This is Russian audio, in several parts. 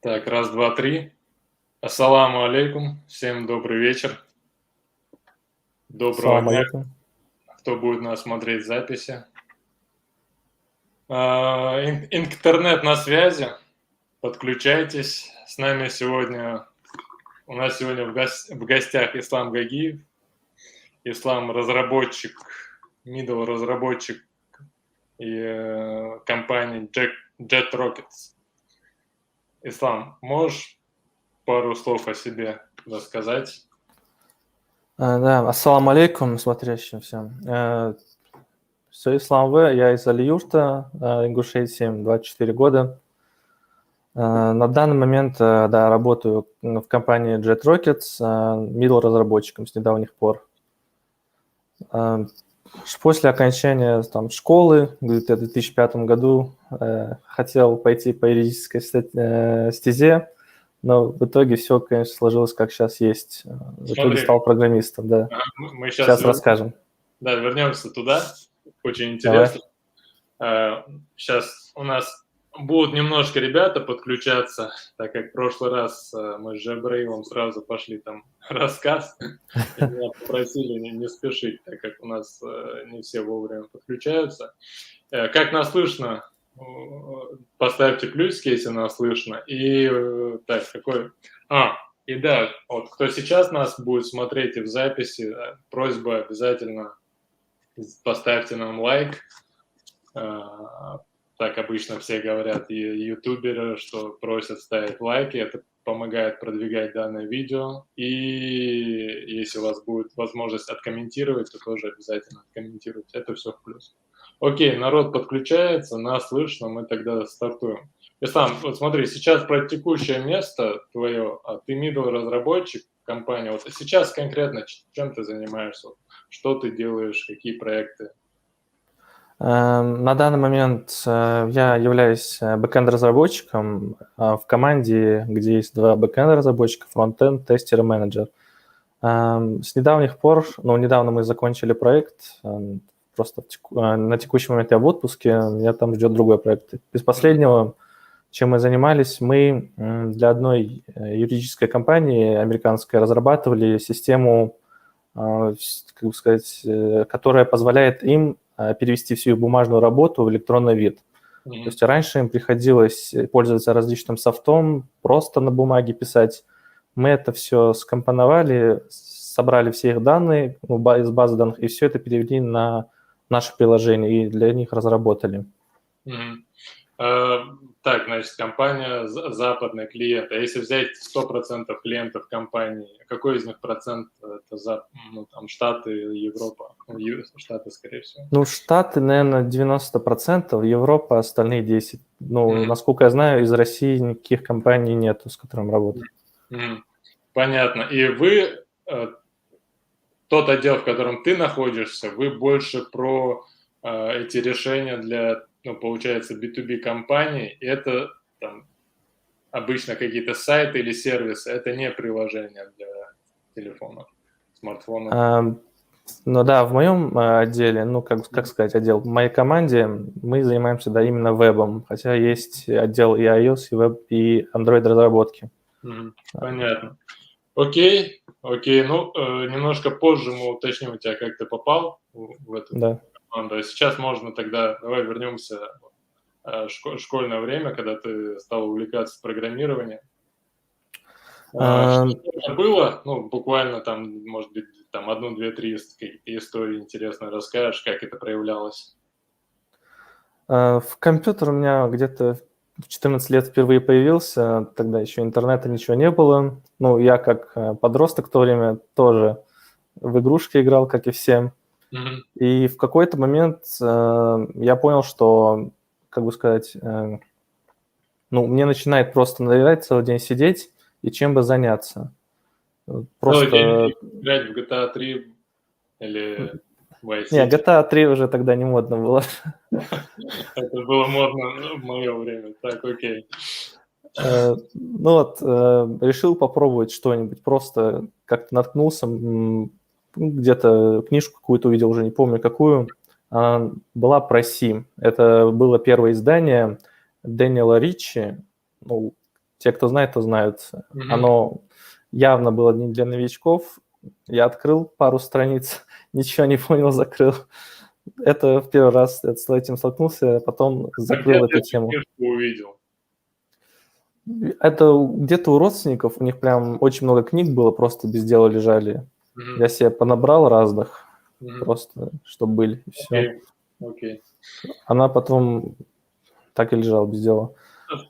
Так, раз, два, три. Ассаламу алейкум. Всем добрый вечер. Доброго Салам дня, алейкум. кто будет нас смотреть в записи. Интернет на связи. Подключайтесь. С нами сегодня, у нас сегодня в гостях Ислам Гагиев. Ислам разработчик, middle разработчик и компании Jet Rockets. Ислам, можешь пару слов о себе рассказать? Да, ассалам алейкум, смотрящим всем. Все, Ислам В, я из Алиюрта, Ингушетии, 24 года. На данный момент, да, работаю в компании Jet Rockets, middle разработчиком с недавних пор. После окончания там, школы, где-то в 2005 году, хотел пойти по юридической стезе, но в итоге все, конечно, сложилось как сейчас есть. В итоге Смотри, стал программистом, да. мы сейчас Сейчас расскажем. вернемся туда. Очень Давай. интересно. Сейчас у нас будут немножко ребята подключаться, так как в прошлый раз мы с Жабраилом сразу пошли там рассказ, и меня попросили не спешить, так как у нас не все вовремя подключаются. Как нас слышно? Поставьте плюсики, если нас слышно. И так, какой... И да, вот кто сейчас нас будет смотреть и в записи, просьба обязательно поставьте нам лайк. Так обычно все говорят, и ютуберы, что просят ставить лайки, это помогает продвигать данное видео. И если у вас будет возможность откомментировать, то тоже обязательно откомментируйте. Это все в плюс. Окей, народ подключается, нас слышно, мы тогда стартуем. Ислам, вот смотри, сейчас про текущее место твое, ты middle разработчик компании. Вот сейчас конкретно чем ты занимаешься? Что ты делаешь, какие проекты? На данный момент я являюсь бэкэнд-разработчиком в команде, где есть два бэкэнд-разработчика, фронтенд, тестер и менеджер. С недавних пор, недавно мы закончили проект, просто на текущий момент я в отпуске, меня там ждет другой проект. Из последнего, чем мы занимались, мы для одной юридической компании американской разрабатывали систему, как бы сказать, которая позволяет им перевести всю их бумажную работу в электронный вид. То есть раньше им приходилось пользоваться различным софтом, просто на бумаге писать. Мы это все скомпоновали, собрали все их данные из базы данных, и все это перевели на наше приложение, и для них разработали. Так, значит, компания западный клиент. А если взять 100% клиентов компании, какой из них процент это там Штаты, Европа? Штаты, скорее всего. Штаты, наверное, 90%, Европа остальные 10%. Насколько я знаю, из России никаких компаний нету, с которыми работаю. Понятно. И вы, тот отдел, в котором ты находишься, вы больше про эти решения для, получается, B2B компаний. Это там обычно какие-то сайты или сервисы, это не приложение для телефонов, смартфонов. Да, в моем отделе, как сказать, отдел, в моей команде мы занимаемся, да, именно вебом, хотя есть отдел и iOS, и веб, и Android разработки. Понятно. Окей. Немножко позже мы уточним у тебя, как ты попал в эту команду. А сейчас можно тогда, давай вернемся в школьное время, когда ты стал увлекаться программированием. Что это было? Буквально там, может быть, там 1, 2, 3 истории интересно расскажешь, как это проявлялось. В компьютер у меня где-то в 14 лет впервые появился, тогда еще интернета ничего не было. Я как подросток в то время тоже в игрушки играл, как и все. И в какой-то момент я понял, что, как бы сказать, мне начинает просто надоедать целый день сидеть и чем бы заняться. Целый день играть в GTA 3 или Vice City? Не, GTA 3 уже тогда не модно было. Это было модно в мое время. Так, окей. Решил попробовать что-нибудь. Просто как-то наткнулся, где-то книжку какую-то увидел, уже не помню какую. Была про Си. Это было первое издание Дэниела Ричи. те, кто знает, то знают. Мгм. Оно явно было не для новичков. Я открыл пару страниц, ничего не понял, закрыл. Это в первый раз с этим столкнулся, потом А закрыл где эту ты тему. книжку увидел? Это где-то у родственников, у них прям очень много книг было, просто без дела лежали. Мгм. Я себе понабрал разных, Мгм. просто чтобы были, и все. Окей. Окей. Она потом так и лежала без дела.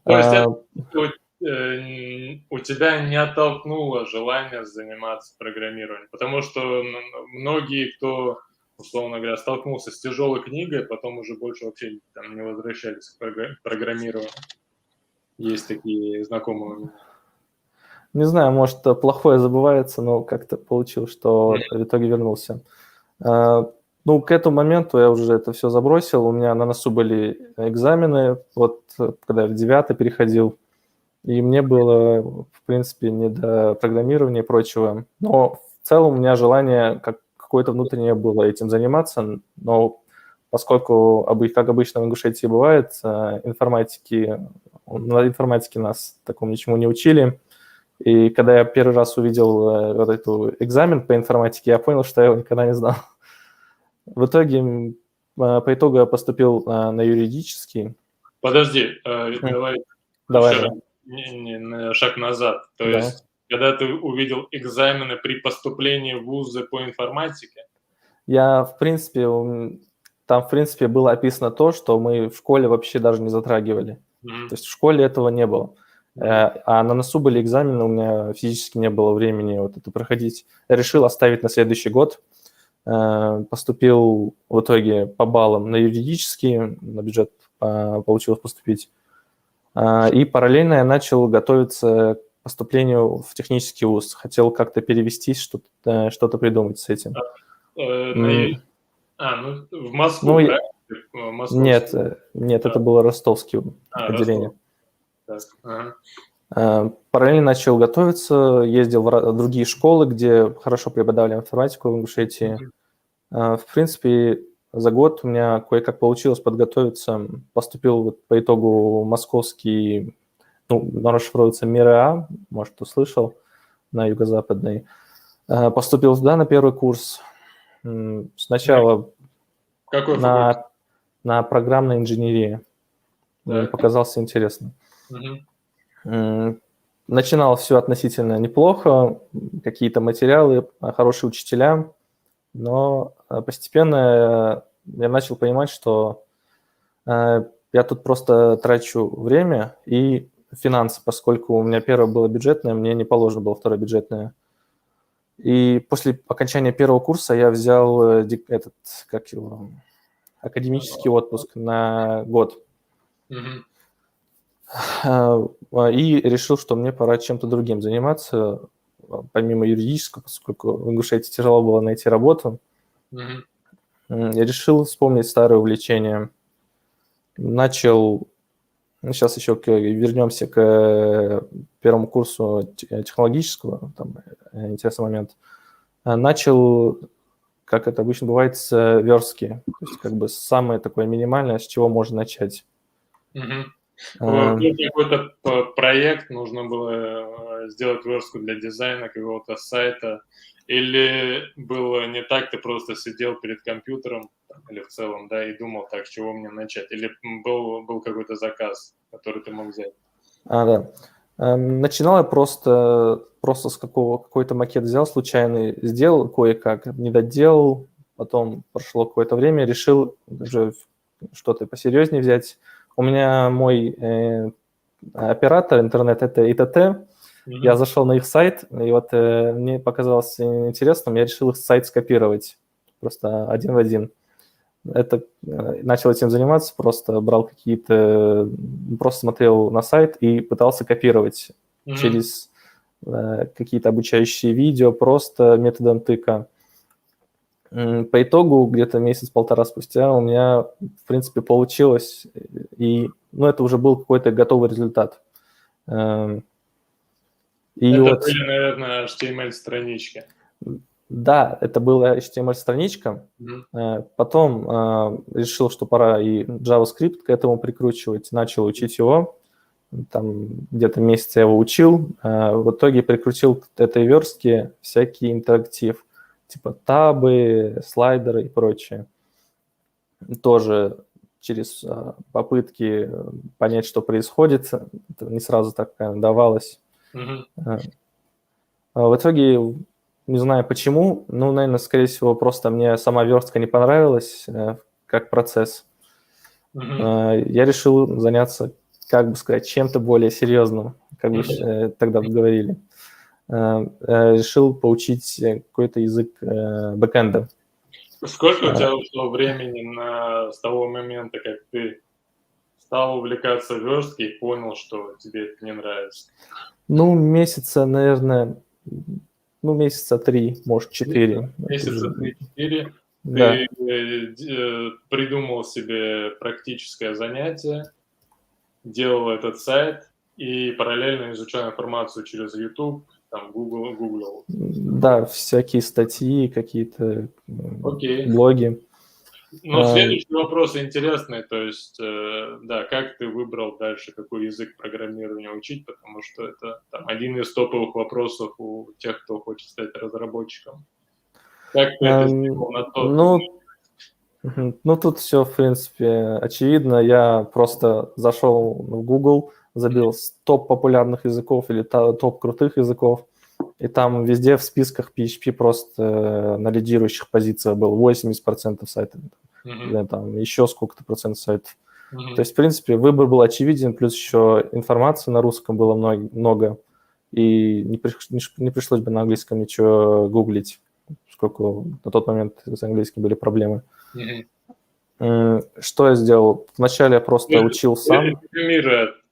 То есть это А, у тебя не оттолкнуло желание заниматься программированием? Потому что многие, кто, условно говоря, столкнулся с тяжелой книгой, потом уже больше вообще там не возвращались к программированию. Есть такие знакомые у меня. Не знаю, может, плохое забывается, но как-то получилось, что в итоге вернулся. Ну, к этому моменту я уже это все забросил. У меня на носу были экзамены, вот когда я в 9 переходил, и мне было, в принципе, не до программирования и прочего. Но в целом у меня желание какое-то внутреннее было этим заниматься, но поскольку, как обычно в Ингушетии бывает, на информатике нас такому ничему не учили, и когда я первый раз увидел вот эту экзамен по информатике, я понял, что я его никогда не знал. В итоге, по итогу я поступил на юридический. Подожди, М, давай Давай, еще раз давай. на шаг назад. То Давай. есть, когда ты увидел экзамены при поступлении в вузы по информатике, Я, в принципе, там, в принципе, было описано то, что мы в школе вообще даже не затрагивали. мгм, То есть в школе этого не было. мгм, А на носу были экзамены, у меня физически не было времени вот это проходить. Я решил оставить на следующий год. Поступил в итоге по баллам на юридический, на бюджет получилось поступить. И параллельно я начал готовиться к поступлению в технический вуз. Хотел как-то перевестись, что-то придумать с этим. на ну, в Москву, Ну, правильно? нет, Московский. нет, Да. это было ростовский Ростов. отделение. Так. Ага. Параллельно начал готовиться, ездил в другие школы, где хорошо преподавали информатику в Ингушетии. Мгм. В принципе, за год у меня кое-как получилось подготовиться. Поступил вот по итогу московский, ну, он расшифровывается МИРА, может, услышал, на юго-западной. Поступил туда на первый курс. Сначала Какой факультет? на программной инженерии. Мне Так. показался интересным. Мгм. Начинал все относительно неплохо, какие-то материалы, хорошие учителя, но постепенно я начал понимать, что я тут просто трачу время и финансы, поскольку у меня первое было бюджетное, мне не положено было второе бюджетное. И после окончания первого курса я взял этот, как его, академический отпуск на год. Мгм. И решил, что мне пора чем-то другим заниматься, помимо юридического, поскольку в Ингушетии тяжело было найти работу. Мгм. Я решил вспомнить старое увлечение. Начал, ну, сейчас еще вернемся к первому курсу технологического, там интересный момент. Начал, как это обычно бывает, с верстки, то есть как бы самое такое минимальное, с чего можно начать. Мгм. Э, Был какой-то проект, нужно было сделать верстку для дизайна какого-то сайта, или было не так, ты просто сидел перед компьютером там, или в целом, да, и думал, так, с чего мне начать, или был какой-то заказ, который ты мог взять? Да. Начинал я просто с какой-то макет взял случайный, сделал кое-как, не доделал, потом прошло какое-то время, решил уже что-то посерьезнее взять. У меня мой оператор интернет – это ИТТ. Я Мгм. зашел на их сайт, и вот мне показалось интересным, я решил их сайт скопировать просто один в один. Начал этим заниматься, просто брал просто смотрел на сайт и пытался копировать Мгм. через какие-то обучающие видео, просто методом тыка. По итогу, где-то месяц-полтора спустя у меня, в принципе, получилось, и, ну, это уже был какой-то готовый результат. Эм, И Это вот, были, наверное, HTML-странички. да, это была HTML-страничка. Мгм. Потом решил, что пора и JavaScript к этому прикручивать, начал учить его. там где-то месяц я его учил, в итоге прикрутил к этой верстке всякий интерактив, типа табы, слайдеры и прочее. Тоже через попытки понять, что происходит, это не сразу так давалось. В итоге, не знаю почему, ну, наверное, скорее всего, просто мне сама верстка не понравилась как процесс. Я решил заняться, как бы сказать, чем-то более серьезным, как бы тогда говорили. Решил поучить какой-то язык бэкэнда. Сколько у тебя ушло времени с того момента, как ты стал увлекаться версткой и понял, что тебе это не нравится? Ну, месяца, наверное, месяца 3, может, 4. Месяца 3-4 Да. ты придумал себе практическое занятие, делал этот сайт и параллельно изучал информацию через YouTube, там, Google. Да, всякие статьи, какие-то блоги. Ну, следующий вопрос интересный, то есть, да, как ты выбрал дальше, какой язык программирования учить, потому что это там, один из топовых вопросов у тех, кто хочет стать разработчиком. Как ты это сделал на тот? Ну, тут все, в принципе, очевидно. Я просто зашел в Google, забил топ популярных языков или топ крутых языков, и там везде в списках PHP просто на лидирующих позициях был 80% сайтов, или там еще сколько-то процентов сайтов. То есть, в принципе, выбор был очевиден, плюс еще информации на русском было много, и не пришлось бы на английском ничего гуглить, поскольку на тот момент с английским были проблемы. Что я сделал? Вначале я просто учил сам.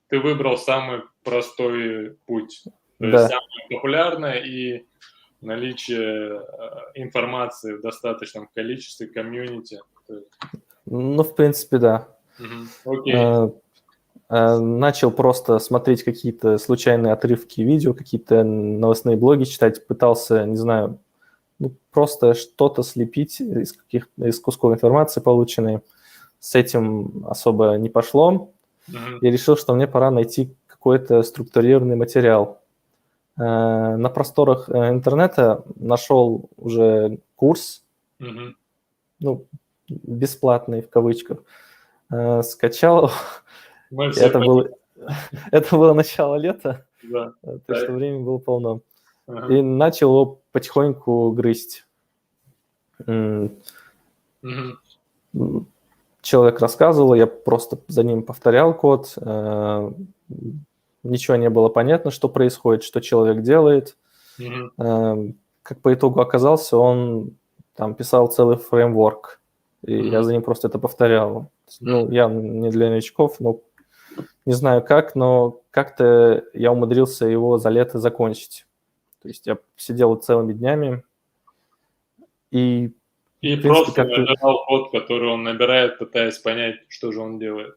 Ты выбрал самый простой путь, то Да. есть самое популярное и наличие информации в достаточном количестве, комьюнити. Ну, в принципе, да. Начал просто смотреть какие-то случайные отрывки видео, какие-то новостные блоги читать, пытался, не знаю, просто что-то слепить из кусков информации, полученной. С этим особо не пошло. Я решил, что мне пора найти какой-то структурированный материал. На просторах интернета нашел уже курс, ну, бесплатный в кавычках, скачал. Это было начало лета, так что времени было полно. И начал его потихоньку грызть. Человек рассказывал, я просто за ним повторял код. Ничего не было понятно, что происходит, что человек делает. Как по итогу оказался, он там писал целый фреймворк, и я за ним просто это повторял. Ну, я не для новичков, но не знаю как, но как-то я умудрился его за лето закончить. То есть я сидел целыми днями и просто набирал код, который он набирает, пытаясь понять, что же он делает.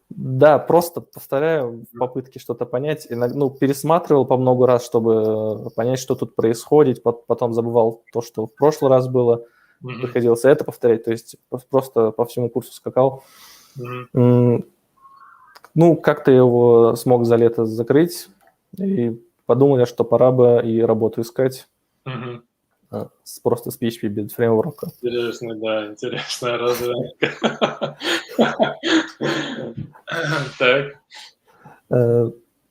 Да, просто повторяю в попытке что-то понять. Пересматривал по много раз, чтобы понять, что тут происходит. Потом забывал то, что в прошлый раз было. Приходилось это повторять. То есть просто по всему курсу скакал. Как-то его смог за лето закрыть. И подумал я, что пора бы и работу искать. Просто с PHP без фреймворка. Интересно, да, интересная разработка. Так.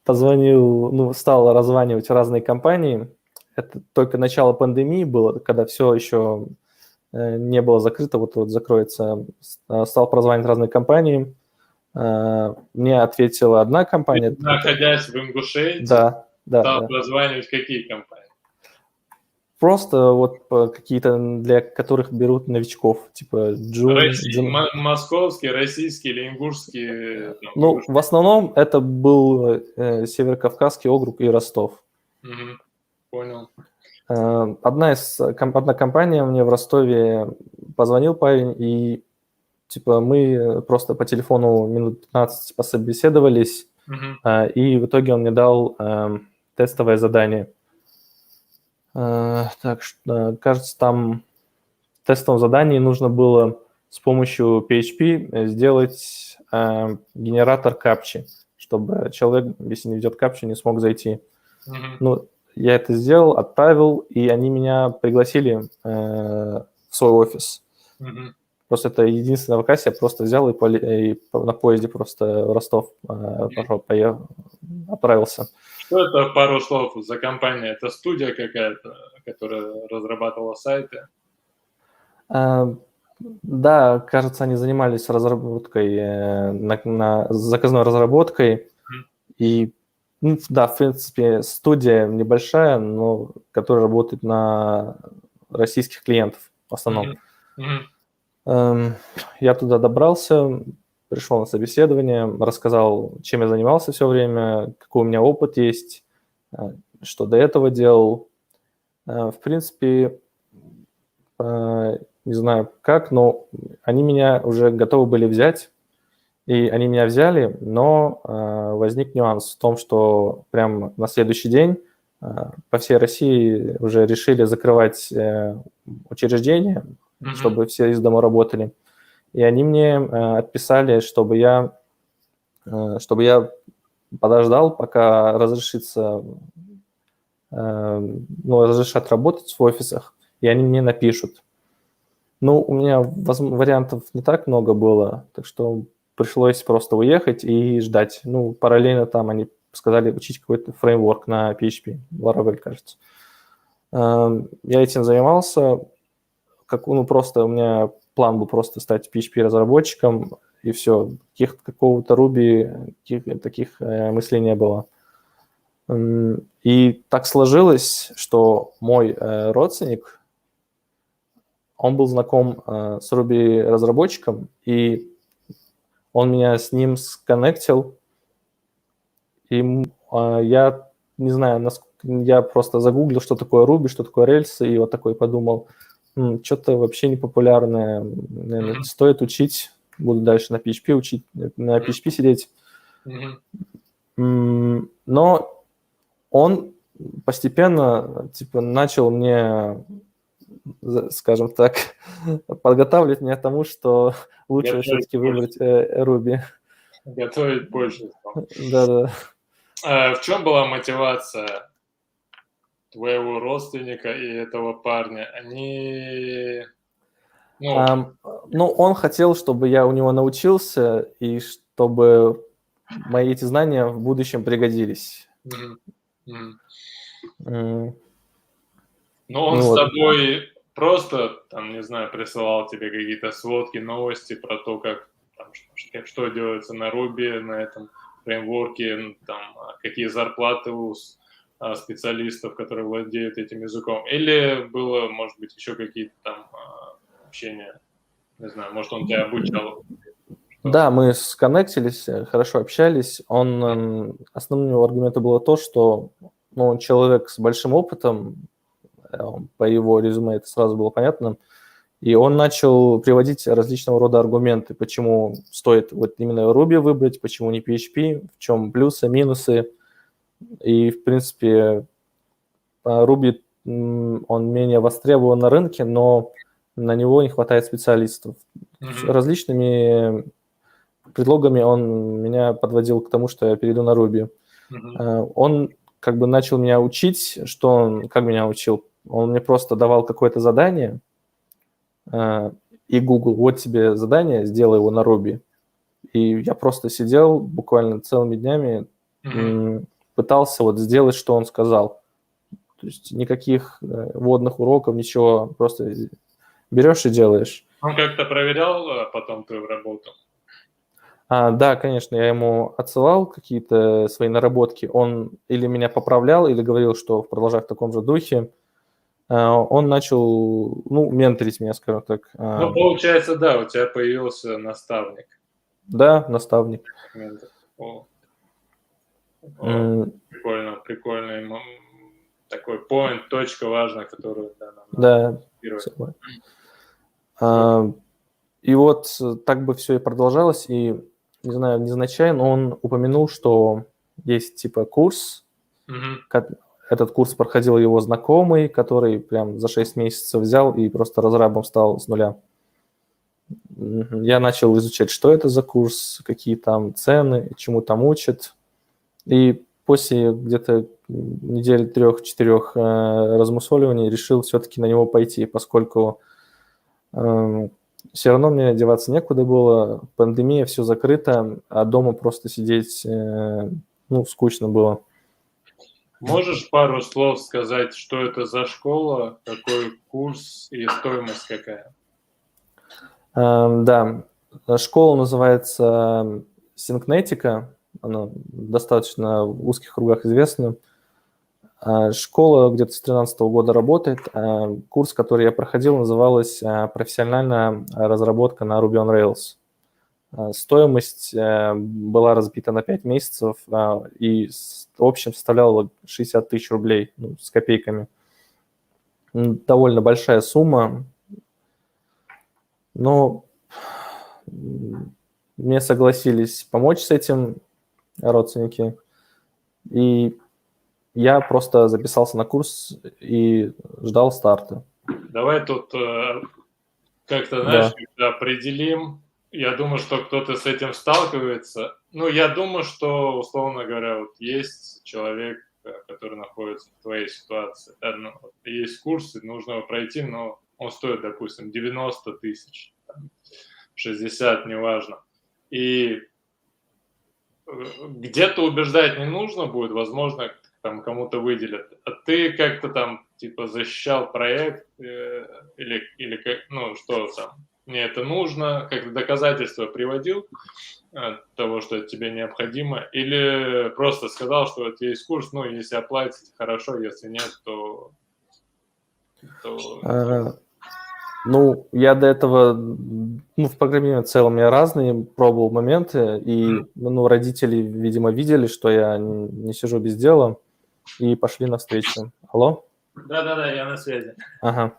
Позвонил, стал раззванивать разные компании. Это только начало пандемии было, когда все еще не было закрыто, вот закроется. Стал прозванивать разные компании. Мне ответила одна компания. Ты, находясь в Ингушетии, стал прозванивать какие компании? Просто вот какие-то, для которых берут новичков, типа московские, российские или ингушские? В основном это был Северокавказский округ и Ростов. Понял. Одна компания мне в Ростове позвонил парень, и типа мы просто по телефону минут 15 пособеседовались, и в итоге он мне дал тестовое задание. Так что, кажется, там в тестовом задании нужно было с помощью PHP сделать генератор капчи, чтобы человек, если не ведет капчу, не смог зайти. Мгм. Ну, я это сделал, отправил, и они меня пригласили в свой офис. Мгм. Просто это единственная вакансия, я просто взял и на поезде просто в Ростов отправился. Что это, пару слов за компания? Это студия какая-то, которая разрабатывала сайты? Да, кажется, они занимались разработкой, заказной разработкой. Мгм. И, да, в принципе, студия небольшая, но которая работает на российских клиентов в основном. Мгм. Мгм. Я туда добрался, пришел на собеседование, рассказал, чем я занимался все время, какой у меня опыт есть, что до этого делал. В принципе, не знаю как, но они меня уже готовы были взять, и они меня взяли, но возник нюанс в том, что прям на следующий день по всей России уже решили закрывать учреждения, Мгм. чтобы все из дома работали. И они мне отписали, чтобы я подождал, пока разрешат работать в офисах, и они мне напишут. Ну, у меня вариантов не так много было, так что пришлось просто уехать и ждать. Ну, параллельно там они сказали учить какой-то фреймворк на PHP, Laravel, кажется. Я этим занимался, просто у меня план был просто стать PHP-разработчиком, и все. Какого-то Ruby, таких мыслей не было. И так сложилось, что мой родственник, он был знаком с Ruby-разработчиком, и он меня с ним сконнектил, и я не знаю, я просто загуглил, что такое Ruby, что такое рельсы, и вот такой подумал, что-то вообще не популярное, наверное, Мгм. стоит учить, буду дальше на PHP учить, на PHP сидеть. Мгм. Но он постепенно начал мне, скажем так, подготавливать меня к тому, что лучше Готовить все-таки больше. выбрать Ruby. Готовить больше стал. Да-да. В чем была мотивация твоего родственника и этого парня? Они, ну, Ну, он хотел, чтобы я у него научился, и чтобы мои эти знания в будущем пригодились. мгм, мгм. М, Но он Ну с вот. тобой просто, там, не знаю, присылал тебе какие-то сводки, новости про то, как там, что делается на Ruby, на этом фреймворке, там, какие зарплаты у специалистов, которые владеют этим языком. Или было, может быть, еще какие-то там общения, не знаю, может, он тебя обучал. Что? Да, мы сконнектились, хорошо общались. Основным его аргументом было то, что он человек с большим опытом, по его резюме это сразу было понятно, и он начал приводить различного рода аргументы, почему стоит вот именно Ruby выбрать, почему не PHP, в чем плюсы, минусы. И, в принципе, Ruby, он менее востребован на рынке, но на него не хватает специалистов. Мгм. Различными предлогами он меня подводил к тому, что я перейду на Ruby. Мгм. Он как бы начал меня учить, как меня учил? Он мне просто давал какое-то задание, и Google, вот тебе задание, сделай его на Ruby. И я просто сидел буквально целыми днями, Мгм. пытался вот сделать, что он сказал. То есть никаких вводных уроков, ничего, просто берешь и делаешь. Он как-то проверял потом твою работу? Да, конечно, я ему отсылал какие-то свои наработки. Он или меня поправлял, или говорил, что продолжай в таком же духе. Он начал, менторить меня, скажем так. Ну, получается, да, у тебя появился наставник. Да, наставник. Ментор. О, М, прикольно, прикольный такой point, точка важная, которую, да, нам надо Да, фиксировать. согласен. Вот. И вот так бы все и продолжалось, и, не знаю, незначайно он упомянул, что есть типа курс, Мгм. этот курс проходил его знакомый, который прям за 6 месяцев взял и просто разрабом стал с нуля. Я начал изучать, что это за курс, какие там цены, чему там учат. И после где-то недели 3-4 размусоливаний решил все-таки на него пойти, поскольку все равно мне деваться некуда было, пандемия, все закрыто, а дома просто сидеть, скучно было. Можешь пару слов сказать, что это за школа, какой курс и стоимость какая? Да, школа называется Syncnetica, она достаточно в узких кругах известна. Школа где-то с 2013 года работает. Курс, который я проходил, назывался «Профессиональная разработка на Ruby on Rails». Стоимость была разбита на 5 месяцев и в общем составляла 60 тысяч рублей, с копейками. Довольно большая сумма, но мне согласились помочь с этим родственники, и я просто записался на курс и ждал старта. Давай тут как-то, знаешь, определим. Я думаю, что кто-то с этим сталкивается. Я думаю, что, условно говоря, вот есть человек, который находится в твоей ситуации. Да, есть курсы, нужно его пройти, но он стоит, допустим, 90 тысяч, 60, неважно. И где-то убеждать не нужно будет, возможно, там кому-то выделят. А ты как-то там, типа, защищал проект или как, что там, мне это нужно, как-то доказательства приводил того, что это тебе необходимо, или просто сказал, что вот есть курс, если оплатить, хорошо, если нет, то... Я до этого, в программировании в целом я разные пробовал моменты, и, родители, видимо, видели, что я не сижу без дела, и пошли навстречу. Алло? Да, я на связи. Ага.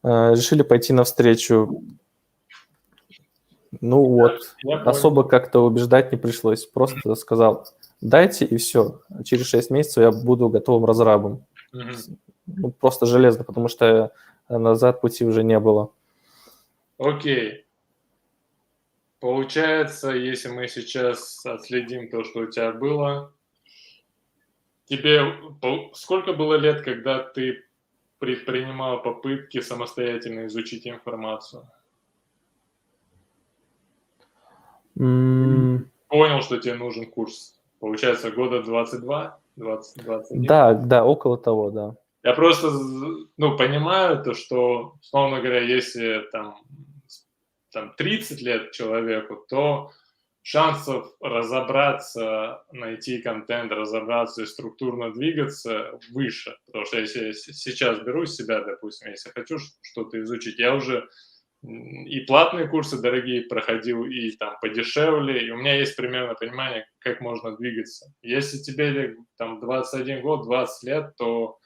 Решили пойти навстречу. Особо как-то убеждать не пришлось. Просто сказал, дайте, и все. Через 6 месяцев я буду готовым разрабом. Просто железно, потому что назад пути уже не было. Окей. Получается, если мы сейчас отследим то, что у тебя было, тебе сколько было лет, когда ты предпринимал попытки самостоятельно изучить информацию? Понял, что тебе нужен курс. Получается, года 22, 21? Да, около того, да. Я просто, понимаю то, что, условно говоря, если там 30 лет человеку, то шансов разобраться, найти контент, разобраться и структурно двигаться выше. Потому что если я сейчас беру себя, допустим, если хочу что-то изучить, я уже и платные курсы дорогие проходил, и там подешевле, и у меня есть примерно понимание, как можно двигаться. Если тебе там 21 год, 20 лет, то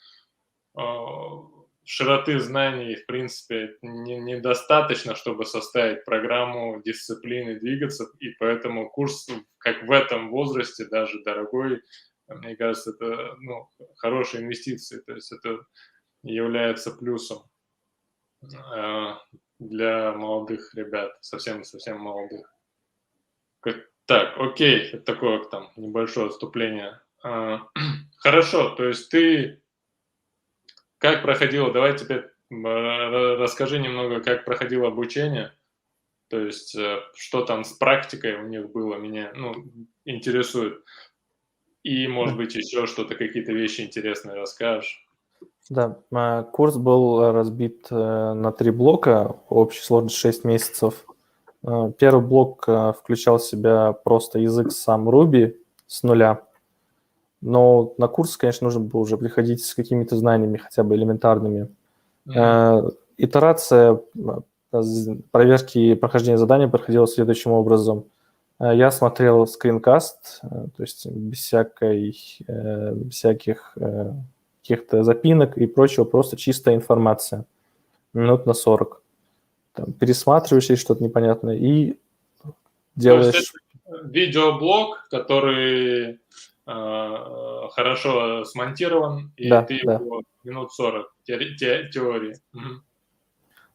широты знаний, в принципе, недостаточно, чтобы составить программу дисциплины, двигаться, и поэтому курс, как в этом возрасте, даже дорогой, мне кажется, это хорошая инвестиция, то есть это является плюсом для молодых ребят, совсем молодых. Так, окей, это такое там небольшое отступление. Хорошо, то есть ты как проходило, давай теперь расскажи немного, как проходило обучение, то есть что там с практикой у них было, меня интересует. И, может быть, еще что-то, какие-то вещи интересные расскажешь. Да, курс был разбит на 3 блока, общей сложность 6 месяцев. Первый блок включал в себя просто язык сам Ruby с нуля. Но на курс, конечно, нужно было уже приходить с какими-то знаниями, хотя бы элементарными. Итерация проверки и прохождения задания проходила следующим образом. Я смотрел скринкаст, то есть без всяких каких-то запинок и прочего, просто чистая информация. Минут на 40. Там, пересматриваешь, если что-то непонятное, и делаешь... То есть это видеоблог, который хорошо смонтирован, и ты его минут 40 теории.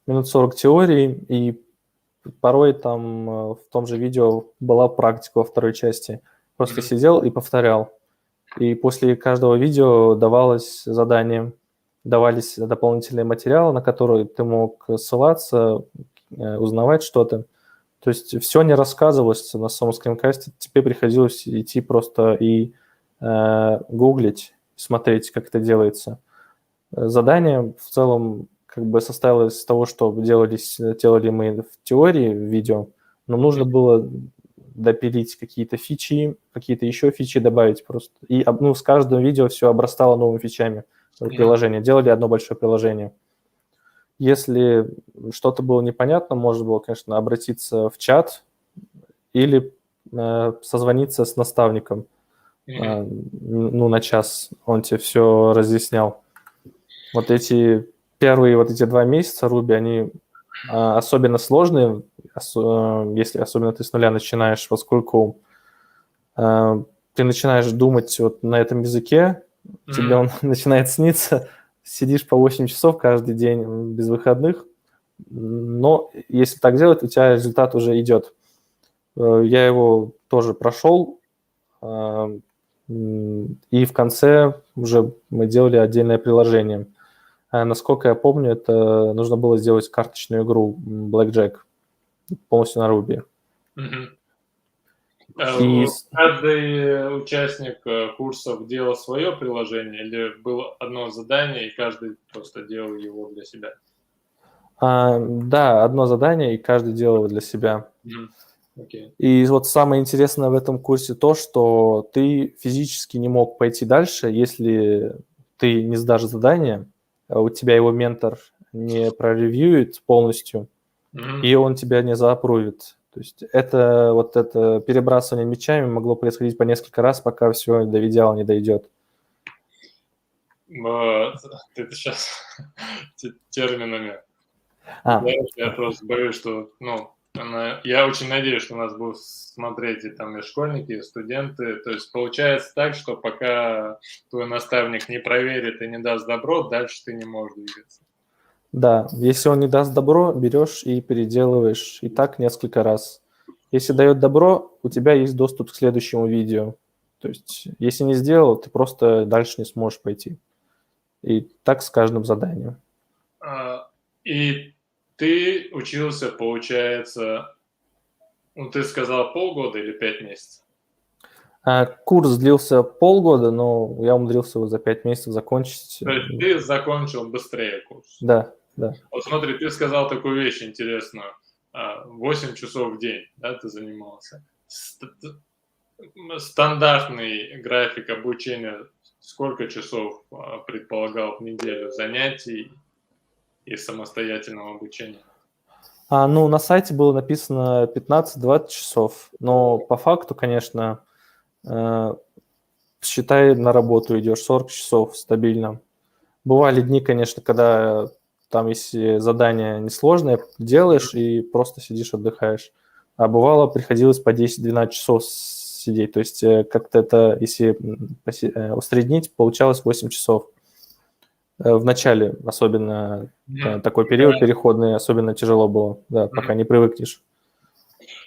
Минут 40 теории, и порой там в том же видео была практика во второй части. Просто сидел и повторял. и после каждого видео давалось задание, давались дополнительные материалы, на которые ты мог ссылаться, узнавать что-то. То есть все не рассказывалось на самом скринкасте, тебе приходилось идти просто и гуглить, смотреть, как это делается. Задание в целом как бы состоялось из того, что делали мы в теории в видео, но нужно было допилить какие-то фичи, какие-то еще фичи добавить просто. И с каждым видео все обрастало новыми фичами приложения. Делали одно большое приложение. Если что-то было непонятно, можно было, конечно, обратиться в чат или созвониться с наставником. На час он тебе все разъяснял. Вот эти первые 2 месяца Ruby, они особенно сложные, если особенно ты с нуля начинаешь, поскольку ты начинаешь думать вот на этом языке, тебе он начинает сниться, сидишь по 8 часов каждый день без выходных, но если так делать, у тебя результат уже идет. Я его тоже прошел, и в конце уже мы делали отдельное приложение. Насколько я помню, это нужно было сделать карточную игру Blackjack полностью на Ruby. И каждый участник курсов делал свое приложение или было одно задание, и каждый просто делал его для себя? Да, одно задание, и каждый делал его для себя. Okay. И вот самое интересное в этом курсе то, что ты физически не мог пойти дальше, если ты не сдашь задание, у тебя его ментор не проревьюет полностью, и он тебя не заапрувит. То есть это перебрасывание мячами могло происходить по несколько раз, пока все до идеала не дойдет. Ты сейчас терминами. Я просто боюсь, что я очень надеюсь, что нас будут смотреть и там и школьники, и студенты. То есть получается так, что пока твой наставник не проверит и не даст добро, дальше ты не можешь двигаться. Да, если он не даст добро, берешь и переделываешь и так несколько раз. Если дает добро, у тебя есть доступ к следующему видео. То есть если не сделал, ты просто дальше не сможешь пойти. И так с каждым заданием. И ты учился, получается, ты сказал полгода или 5 месяцев? Курс длился полгода, но я умудрился его за 5 месяцев закончить. То есть ты закончил быстрее курс? Да. Вот смотри, ты сказал такую вещь интересную. 8 часов в день, да, ты занимался. Стандартный график обучения сколько часов предполагал в неделю занятий и самостоятельного обучения? На сайте было написано 15-20 часов, но по факту, конечно, считай, на работу идешь 40 часов стабильно. Бывали дни, конечно, когда там, если задание несложное, делаешь и просто сидишь, отдыхаешь. А бывало, приходилось по 10-12 часов сидеть. То есть как-то это, если усреднить, получалось 8 часов. В начале особенно такой период переходный, особенно тяжело было, да, пока не привыкнешь.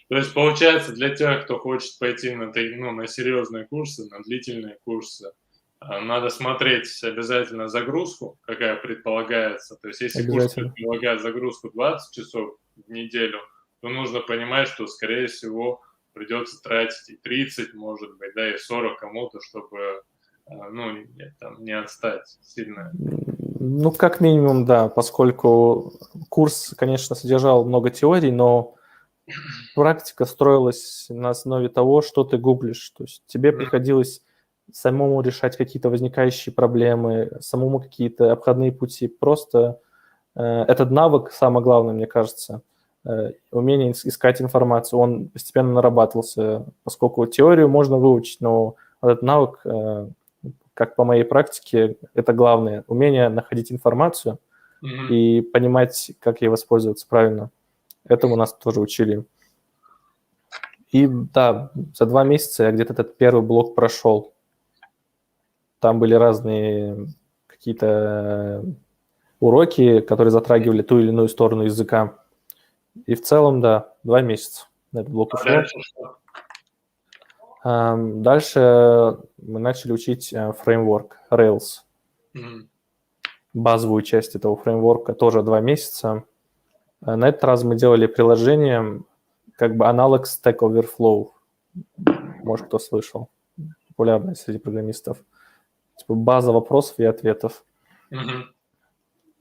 То есть, получается, для тех, кто хочет пойти на серьезные курсы, на длительные курсы, надо смотреть обязательно загрузку, какая предполагается. То есть, если курс предполагает загрузку 20 часов в неделю, то нужно понимать, что, скорее всего, придется тратить и 30, может быть, да, и 40 кому-то, чтобы не отстать сильно. Как минимум, да, поскольку курс, конечно, содержал много теорий, но практика строилась на основе того, что ты гуглишь. То есть тебе приходилось самому решать какие-то возникающие проблемы, самому какие-то обходные пути. Просто этот навык, самое главное, мне кажется, умение искать информацию, он постепенно нарабатывался, поскольку теорию можно выучить, но этот навык, как по моей практике, это главное. Умение находить информацию и понимать, как ей воспользоваться правильно. Этому нас тоже учили. И да, за 2 месяца я где-то этот первый блок прошел. Там были разные какие-то уроки, которые затрагивали ту или иную сторону языка. И в целом, да, 2 месяца на этот блок ушло. Дальше мы начали учить фреймворк Rails, базовую часть этого фреймворка, тоже 2 месяца. На этот раз мы делали приложение, как бы аналог Stack Overflow. Может, кто слышал. Популярное среди программистов. Типа база вопросов и ответов.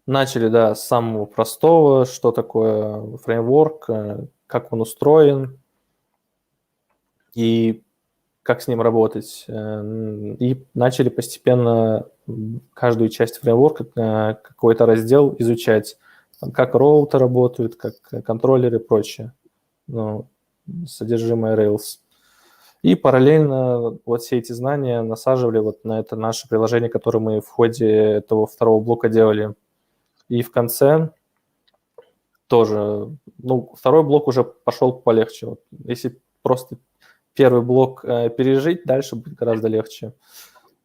Начали, да, с самого простого, что такое фреймворк, как он устроен и как с ним работать. И начали постепенно каждую часть фреймворка, какой-то раздел изучать, как роуты работают, как контроллеры и прочее, ну, содержимое Rails. И параллельно вот все эти знания насаживали вот на это наше приложение, которое мы в ходе этого второго блока делали. И в конце тоже, ну, второй блок уже пошел полегче. Вот если просто первый блок пережить, дальше будет гораздо легче.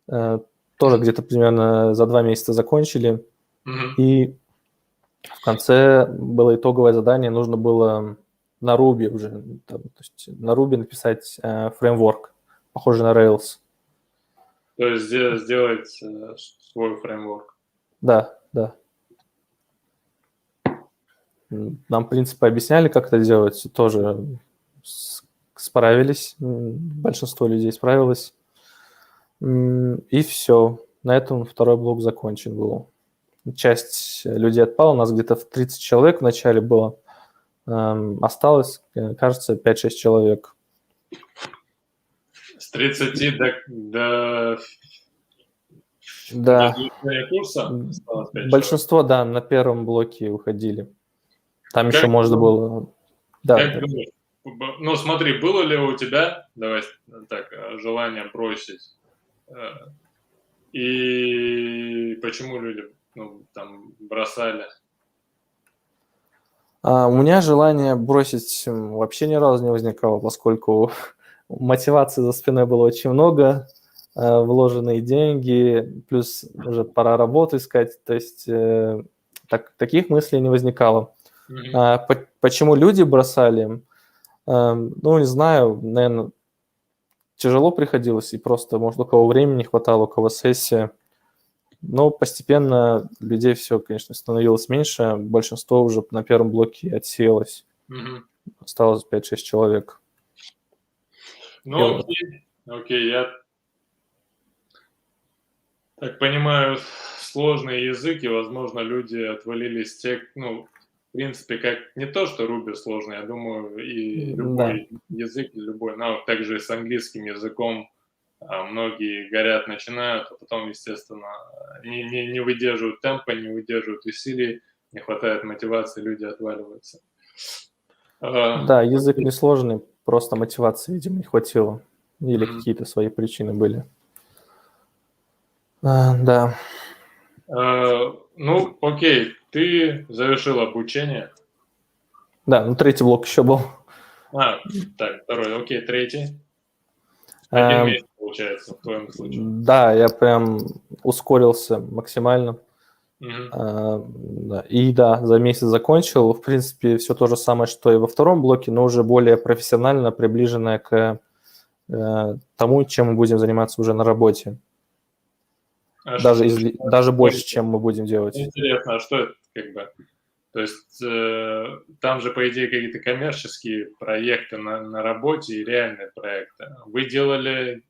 Тоже где-то примерно за 2 месяца закончили. И в конце было итоговое задание, нужно было на Ruby уже, то есть на Ruby написать фреймворк, похожий на Rails. То есть сделать свой фреймворк. Да, да. Нам, в принципе, объясняли, как это делать, тоже справились, большинство людей справилось. И все, на этом второй блок закончен был. Часть людей отпала, у нас где-то в 30 человек вначале было, осталось, кажется, 5-6 человек. С 30 до Да. Курса Большинство, да, на первом блоке уходили. Там еще можно было... Да, как думаешь, ну смотри, было ли у тебя, давай так, желание бросить? И почему люди там бросали? У меня желание бросить вообще ни разу не возникало, поскольку мотивации за спиной было очень много, вложенные деньги, плюс уже пора работу искать, то есть таких мыслей не возникало. Почему люди бросали? Ну, не знаю, наверное, тяжело приходилось, и просто, может, у кого времени не хватало, у кого сессия. Но постепенно людей все, конечно, становилось меньше, большинство уже на первом блоке отсеялось. Осталось 5-6 человек. Ну, окей, я так понимаю, сложный язык, и, возможно, люди отвалились те, ну, в принципе, как не то, что Ruby сложный, я думаю, и любой язык, любой, ну, также и с английским языком многие горят, начинают, а потом, естественно, не выдерживают темпа, не выдерживают усилий, не хватает мотивации, люди отваливаются. Да, язык не сложный, просто мотивации, видимо, не хватило. Или какие-то свои причины были. Да. Ну, окей, ты завершил обучение. Да, ну третий блок еще был. Так, второй, окей, третий. 1 месяц, получается, в твоем случае. Да, я прям ускорился максимально. И да, за месяц закончил. В принципе, все то же самое, что и во втором блоке, но уже более профессионально, приближенное к тому, чем мы будем заниматься уже на работе. Даже больше, чем мы будем делать. Интересно, а что это как бы? То есть там же, по идее, какие-то коммерческие проекты на работе и реальные проекты. Вы делали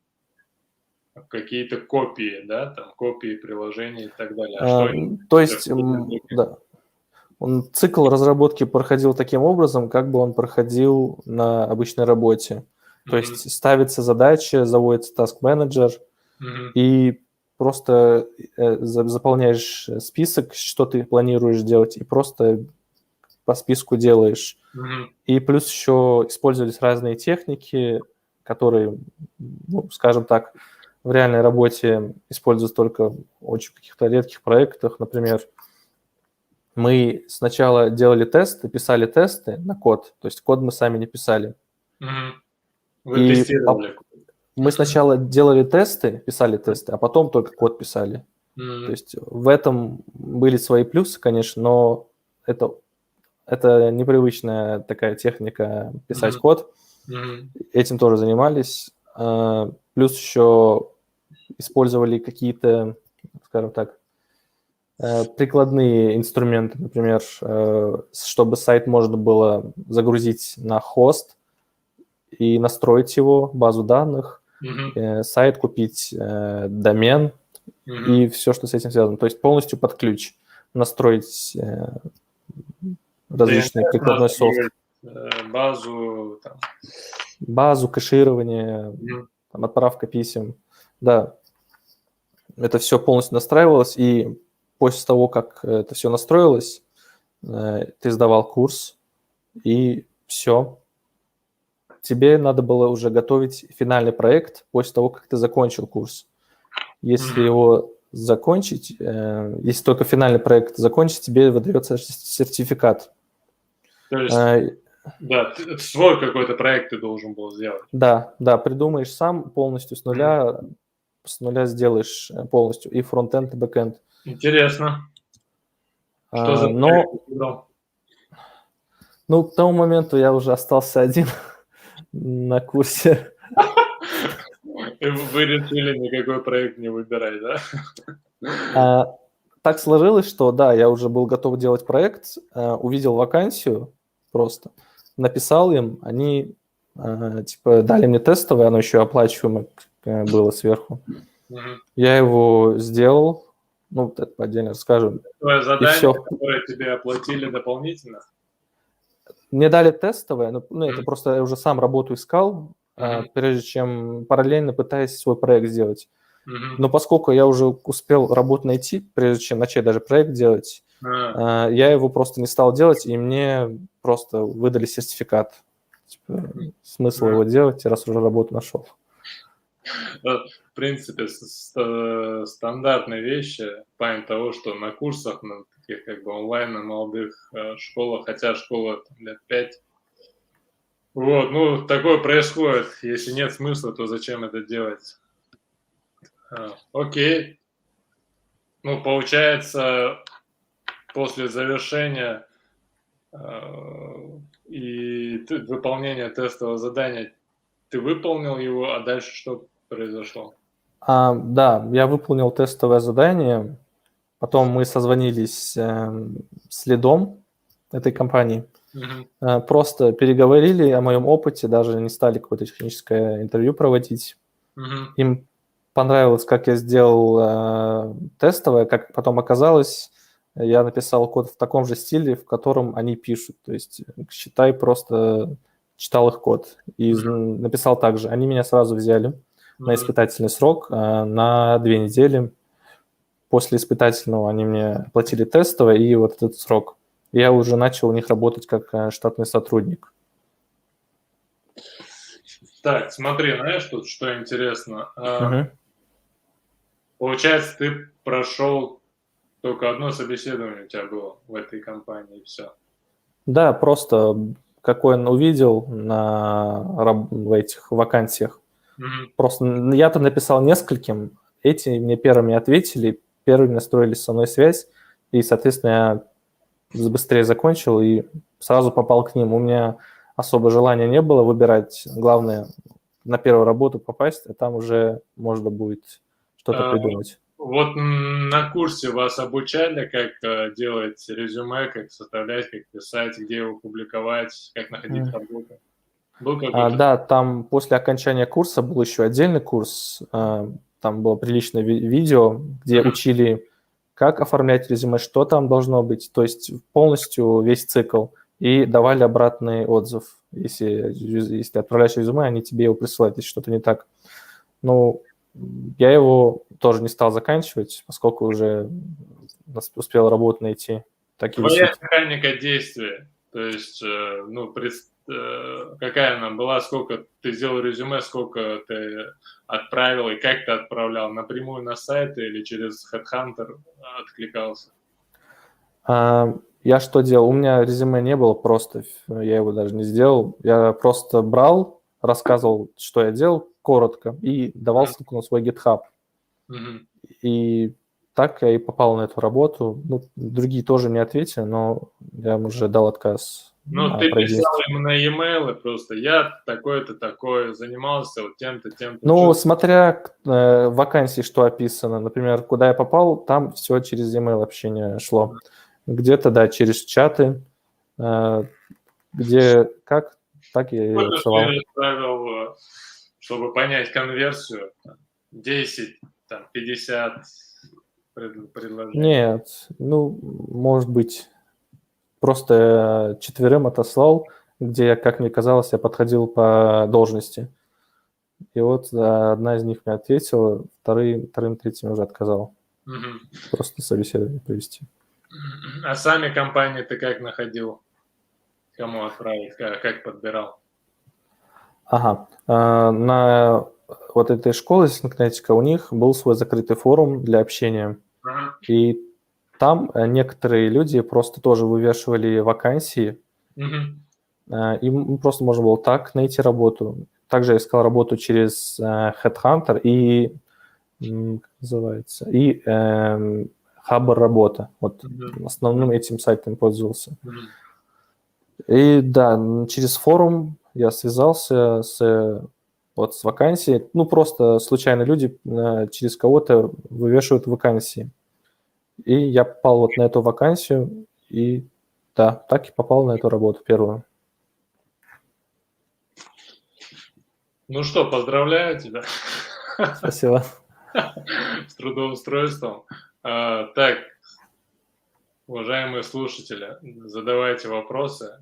какие-то копии, да, там копии приложений и так далее. То есть, да, цикл разработки проходил таким образом, как бы он проходил на обычной работе. То есть ставится задача, заводится task manager, и просто заполняешь список, что ты планируешь делать, и просто по списку делаешь. И плюс еще использовались разные техники, которые, ну, скажем так, в реальной работе используются только в очень каких-то редких проектах. Например, мы сначала делали тесты, писали тесты на код, то есть код мы сами не писали. Вы тестировали? Мы сначала делали тесты, писали тесты, а потом только код писали. То есть в этом были свои плюсы, конечно, но это непривычная такая техника писать код. Этим тоже занимались. Плюс еще использовали какие-то, скажем так, прикладные инструменты, например, чтобы сайт можно было загрузить на хост и настроить его, базу данных, сайт купить, домен и все, что с этим связано. То есть полностью под ключ настроить различные прикладной софт. Базу, там. Базу, кэширование, там, отправка писем. Да, это все полностью настраивалось, и после того, как это все настроилось, ты сдавал курс, и все. Тебе надо было уже готовить финальный проект после того, как ты закончил курс. Если его закончить, если только финальный проект закончить, тебе выдается сертификат. То есть, да, свой какой-то проект ты должен был сделать. Да, придумаешь сам полностью с нуля сделаешь полностью и фронтенд, и бэкенд. Интересно. Что за проект ты выбрал? Ну, к тому моменту я уже остался один на курсе. И вы решили никакой проект не выбирать, да? Так сложилось, что да, я уже был готов делать проект, увидел вакансию просто, написал им, они типа дали мне тестовое, оно еще оплачиваемо было сверху. Я его сделал, ну, это отдельно расскажу. Твое задание, которое тебе оплатили дополнительно? Мне дали тестовое, ну это просто я уже сам работу искал, прежде чем параллельно пытаясь свой проект сделать. Но поскольку я уже успел работу найти, прежде чем начать даже проект делать, я его просто не стал делать, и мне просто выдали сертификат. Типа, смысл его делать, раз уже работу нашел. В принципе, стандартные вещи, в плане того, что на курсах, на таких как бы онлайн, на молодых школах, хотя школа там, лет 5, вот, ну, такое происходит. Если нет смысла, то зачем это делать? Окей. Ну, получается, после завершения и выполнения тестового задания ты выполнил его, а дальше что произошло? Да, я выполнил тестовое задание, потом мы созвонились с лидом этой компании, просто переговорили о моем опыте, даже не стали какое-то техническое интервью проводить. Им понравилось, как я сделал тестовое, как потом оказалось, я написал код в таком же стиле, в котором они пишут, то есть считай, просто читал их код и написал так же. Они меня сразу взяли на испытательный срок на 2 недели. После испытательного они мне оплатили тестовое и вот этот срок. Я уже начал у них работать как штатный сотрудник. Так, смотри, знаешь, тут что интересно. Получается, ты прошел только одно собеседование у тебя было в этой компании, и все. Да, просто какой он увидел в этих вакансиях. Просто я там написал нескольким, эти мне первыми ответили, первыми настроили со мной связь, и, соответственно, я быстрее закончил и сразу попал к ним. У меня особо желания не было выбирать. Главное, на первую работу попасть, а там уже можно будет что-то придумать. Вот на курсе вас обучали, как делать резюме, как составлять, как писать, где его публиковать, как находить работу? Был какой-то? Да, там после окончания курса был еще отдельный курс, там было приличное видео, где учили, как оформлять резюме, что там должно быть, то есть полностью весь цикл, и давали обратный отзыв. Если отправляешь резюме, они тебе его присылают, если что-то не так. Ну, я его тоже не стал заканчивать, поскольку уже успел работу найти. Так и Твоя висит. механика действия, то есть, ну, какая она была, сколько ты сделал резюме, сколько ты отправил и как ты отправлял? Напрямую на сайт или через HeadHunter откликался? Я что делал? У меня резюме не было просто, я его даже не сделал. Я просто брал, рассказывал, что я делал, коротко, и давал ссылку на свой GitHub. И так я и попал на эту работу. Ну, другие тоже не ответили, но я им уже дал отказ. Ну, ты проведения. писал именно e-mail, просто я такой-то такой, занимался вот тем-то, тем-то. Ну, смотря в вакансии, что описано. Например, куда я попал, там все через e-mail общение шло. Где-то, да, через чаты, где как, так я и Сколько отсылал. ты отправил, чтобы понять конверсию? 10, там, 50 предложений? Нет, ну, может быть, просто 4 отослал, где, как мне казалось, я подходил по должности. И вот одна из них мне ответила, третьим уже отказал. Мгм. Просто собеседование провести. А сами компании ты как находил? Кому отправить? Как подбирал? Ага. На вот этой школе Синкнетика у них был свой закрытый форум для общения. Ага. И там некоторые люди просто тоже вывешивали вакансии, Мгм. им просто можно было так найти работу. Также я искал работу через Headhunter и, как называется, и Хабр работа. Вот Мгм. основным этим сайтом пользовался. Мгм. И да, через форум я связался с вакансией. Ну, просто случайно люди через кого-то вывешивают вакансии. И я попал вот на эту вакансию, и да, так и попал на эту работу первую. Ну что, поздравляю тебя Спасибо. с трудоустройством. Так, уважаемые слушатели, задавайте вопросы.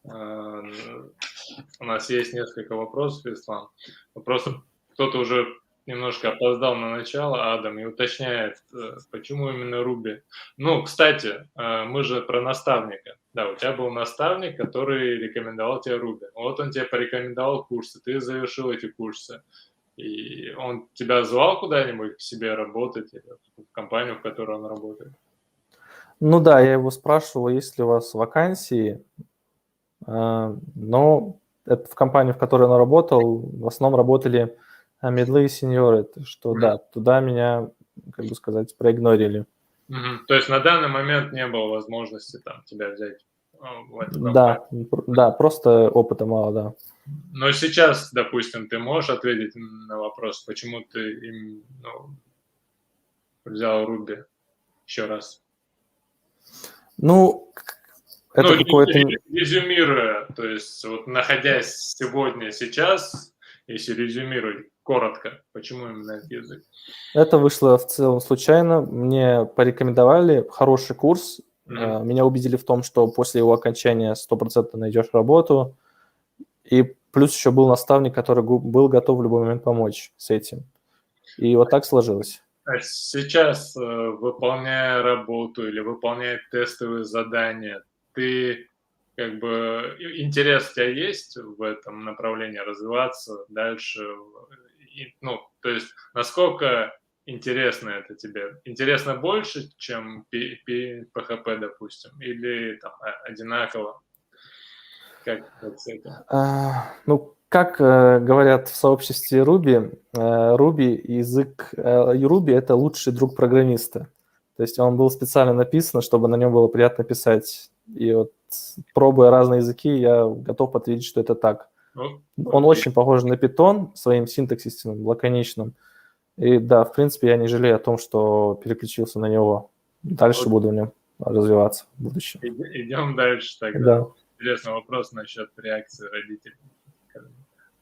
У нас есть несколько вопросов, Ислам. Просто кто-то уже немножко опоздал на начало, Адам, и уточняет, почему именно Руби. Ну, кстати, мы же про наставника. Да, у тебя был наставник, который рекомендовал тебе Руби. Вот он тебе порекомендовал курсы, ты завершил эти курсы. И он тебя звал куда-нибудь к себе работать, или в компанию, в которой он работает? Ну да, я его спрашивал, есть ли у вас вакансии, но это в компании, в которой он работал, в основном работали медлы и сеньоры, что да, туда меня, как бы сказать, проигнорили. Мгм. То есть на данный момент не было возможности там тебя взять в эту компанию. Да, просто опыта мало, да. Но сейчас, допустим, ты можешь ответить на вопрос, почему ты взял Руби еще раз? Ну, это какое-то... резюмируя, то есть вот находясь сегодня, сейчас, если резюмировать коротко, почему именно этот язык? Это вышло в целом случайно. Мне порекомендовали хороший курс. Мгм. Меня убедили в том, что после его окончания 100% найдешь работу. И плюс еще был наставник, который был готов в любой момент помочь с этим. И вот так сложилось. А сейчас, выполняя работу или выполняя тестовые задания, ты как бы интерес у тебя есть в этом направлении развиваться дальше? Ну, то есть насколько интересно это тебе? Интересно больше, чем PHP, допустим, или там одинаково? Как вот с этим? Ну, как говорят в сообществе Ruby, Ruby это лучший друг программиста. То есть он был специально написан, чтобы на нем было приятно писать. И вот пробуя разные языки, я готов подтвердить, что это так. Ну, Он очень похож на Python своим синтаксисом, лаконичным. И да, в принципе, я не жалею о том, что переключился на него. Дальше буду в нем развиваться в будущем. Идем дальше тогда. Да. Интересный вопрос насчет реакции родителей, когда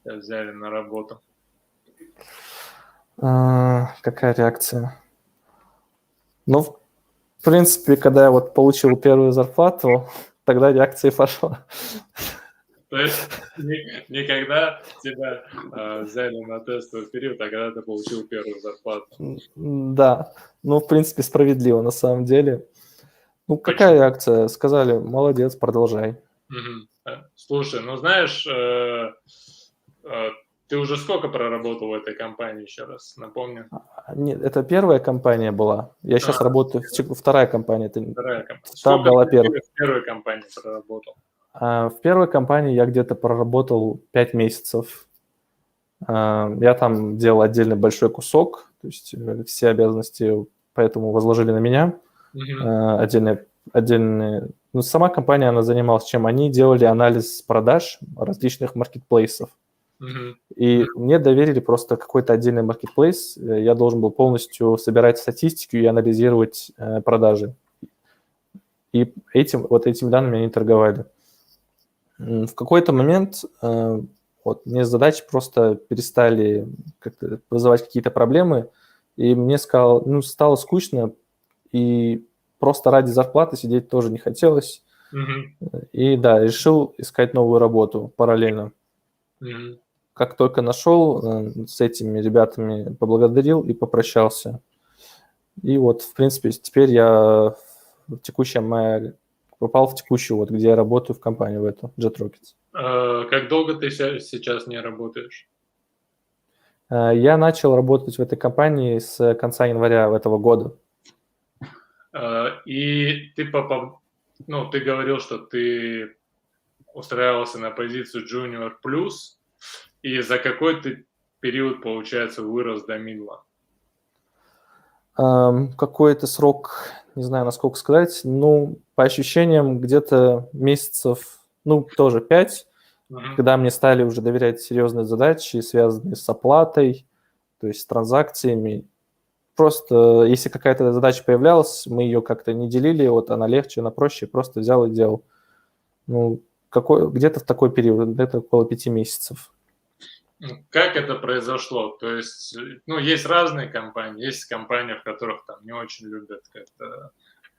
тебя взяли на работу. Какая реакция? Ну, в принципе, когда я вот получил первую зарплату, тогда реакция пошла. То есть никогда тебя взяли на тестовый период, а когда ты получил первую зарплату. Да, ну, в принципе, справедливо на самом деле. Ну, какая Почему? реакция? Сказали, молодец, продолжай. Мгм. Слушай, ну знаешь, ты уже сколько проработал в этой компании, еще раз напомню? Нет, это первая компания была. Я сейчас работаю, вторая компания. Вторая компания. Старт Сколько дала ты первая. в первой компании проработал? В первой компании я где-то проработал 5 месяцев. Я там делал отдельный большой кусок, то есть все обязанности поэтому возложили на меня. Мгм. Отдельные, Ну, сама компания, она занималась чем? Они делали анализ продаж различных маркетплейсов. И мне доверили просто какой-то отдельный маркетплейс. Я должен был полностью собирать статистику и анализировать продажи. И этими данными они торговали. В какой-то момент вот мне задачи просто перестали как-то вызывать какие-то проблемы, и мне стало скучно, и просто ради зарплаты сидеть тоже не хотелось. И да, решил искать новую работу параллельно. Как только нашел, с этими ребятами поблагодарил и попрощался. И вот, в принципе, теперь я попал в текущую, вот, где я работаю в компанию, в эту, JetRockets. Как долго ты сейчас не работаешь? Я начал работать в этой компании с конца января этого года. И ты ты говорил, что ты устраивался на позицию Junior Plus, и за какой ты период, получается, вырос до мидла? Какой-то срок, не знаю, насколько сказать, по ощущениям, где-то месяцев, тоже 5, когда мне стали уже доверять серьезные задачи, связанные с оплатой, то есть с транзакциями. Просто если какая-то задача появлялась, мы ее как-то не делили, вот она легче, она проще, просто взял и делал. Где-то в такой период, где-то около 5 месяцев. Как это произошло? То есть, есть разные компании, есть компании, в которых там не очень любят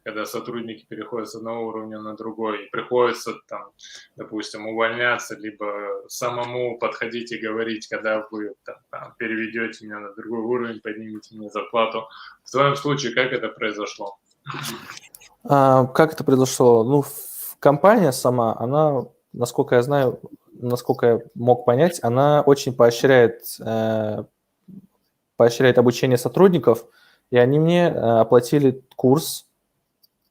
когда сотрудники переходят с одного уровня на другой, и приходится там, допустим, увольняться, либо самому подходить и говорить, когда вы там, переведете меня на другой уровень, поднимете мне зарплату. В твоем случае, как это произошло? Как это произошло? Компания сама, она, насколько я знаю, насколько я мог понять, она очень поощряет обучение сотрудников, и они мне оплатили курс,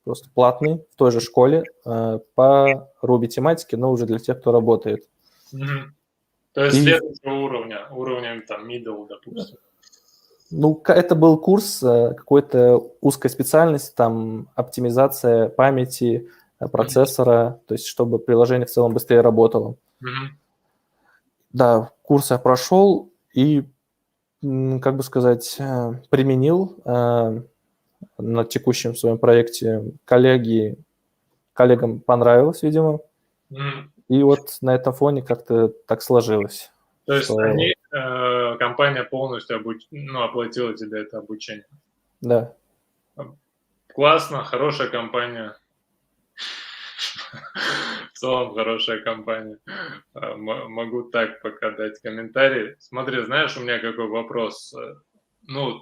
просто платный, в той же школе, по Ruby тематике, но уже для тех, кто работает. То есть следующего уровня там middle, допустим. Это был курс какой-то узкой специальности, там оптимизация памяти, процессора, то есть чтобы приложение в целом быстрее работало. Да, курс я прошел и, как бы сказать, применил на текущем своем проекте. Коллегам понравилось, видимо. И вот на этом фоне как-то так сложилось. То есть компания полностью оплатила тебе это обучение? Да. Классно, хорошая компания. В целом хорошая компания. Могу так пока дать комментарий. Смотри, знаешь, у меня какой вопрос.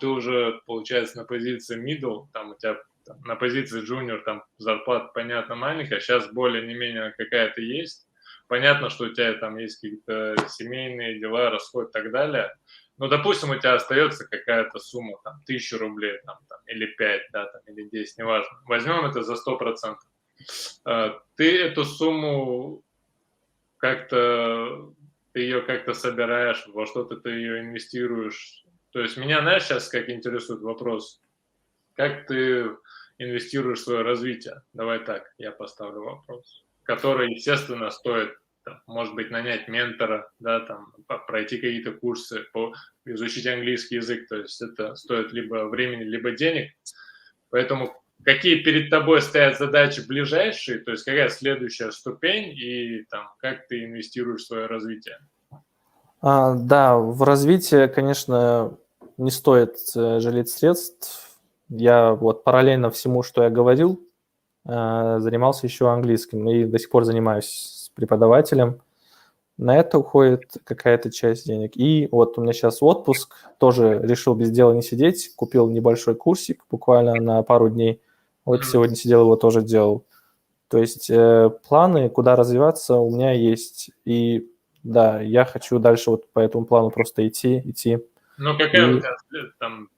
Ты уже, получается, на позиции middle, там у тебя на позиции junior там зарплата, понятно, маленькая, сейчас более не менее какая-то есть. Понятно, что у тебя там есть какие-то семейные дела, расход и так далее. Допустим, у тебя остается какая-то сумма, там, 1000 рублей, или 5, да, или 10, неважно. Возьмем это за 100%. Ты эту сумму ты ее как-то собираешь, во что-то ты ее инвестируешь. То есть меня, знаешь, сейчас как интересует вопрос, как ты инвестируешь в свое развитие? Давай так, я поставлю вопрос. Который, естественно, стоит, может быть, нанять ментора, да, пройти какие-то курсы, изучить английский язык. То есть это стоит либо времени, либо денег. Поэтому какие перед тобой стоят задачи ближайшие, то есть какая следующая ступень и как ты инвестируешь в свое развитие? Да, в развитие, конечно, не стоит жалеть средств. Я вот параллельно всему, что я говорил, занимался еще английским и до сих пор занимаюсь с преподавателем. На это уходит какая-то часть денег. И вот у меня сейчас отпуск, тоже решил без дела не сидеть, купил небольшой курсик буквально на пару дней. Вот сегодня сидел, его тоже делал. То есть планы, куда развиваться, у меня есть. И да, я хочу дальше вот по этому плану просто идти. Какая у тебя,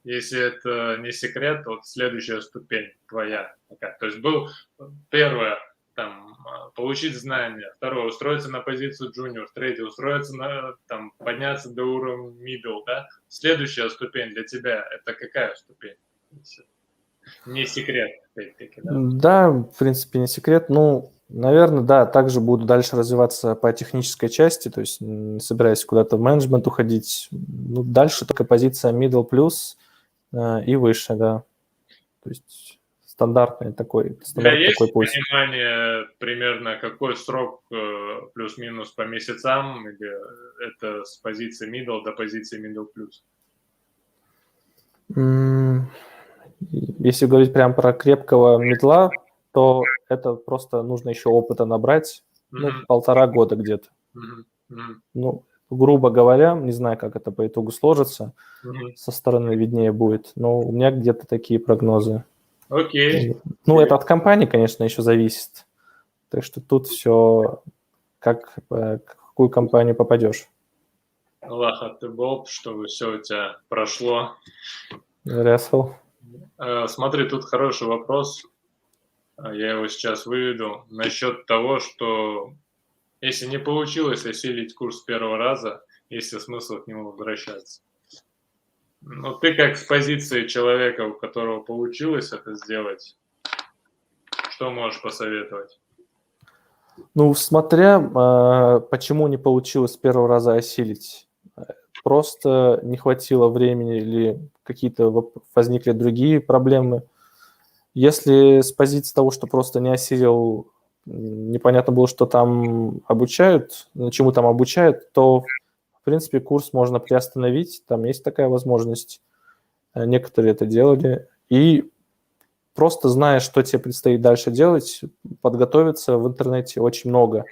если это не секрет, вот следующая ступень твоя? То есть был первое, получить знания, второе, устроиться на позицию junior, третье, устроиться подняться до уровня middle, да? Следующая ступень для тебя, это какая ступень? Не секрет, опять-таки, да? Да, в принципе, не секрет. Ну, наверное, да, также буду дальше развиваться по технической части, то есть не собираюсь куда-то в менеджмент уходить. Ну, дальше только позиция middle plus и выше, да. То есть У тебя стандартный такой есть путь. понимание примерно, какой срок плюс-минус по месяцам, или это с позиции middle до позиции middle plus? М, Если говорить прям про крепкого медла, то это просто нужно еще опыта набрать, ну, Мгм, 1,5 года где-то. мгм, мгм, Ну, грубо говоря, не знаю, как это по итогу сложится, мгм. со стороны виднее будет, но у меня где-то такие прогнозы. Окей. Ну, Окей. это от компании, конечно, еще зависит. Так что тут все как в какую компанию попадешь. Аллах ты Боб, чтобы все у тебя прошло. Ресл. Смотри, тут хороший вопрос. Я его сейчас выведу. Насчет того, что если не получилось осилить курс с первого раза, есть ли смысл к нему возвращаться? Ну, ты как с позиции человека, у которого получилось это сделать, что можешь посоветовать? Ну, смотря, почему не получилось с первого раза осилить. Просто не хватило времени или какие-то возникли другие проблемы. Если с позиции того, что просто не осилил, непонятно было, что там обучают, чему там обучают, то, в принципе, курс можно приостановить, там есть такая возможность. Некоторые это делали. И просто зная, что тебе предстоит дальше делать, подготовиться в интернете очень много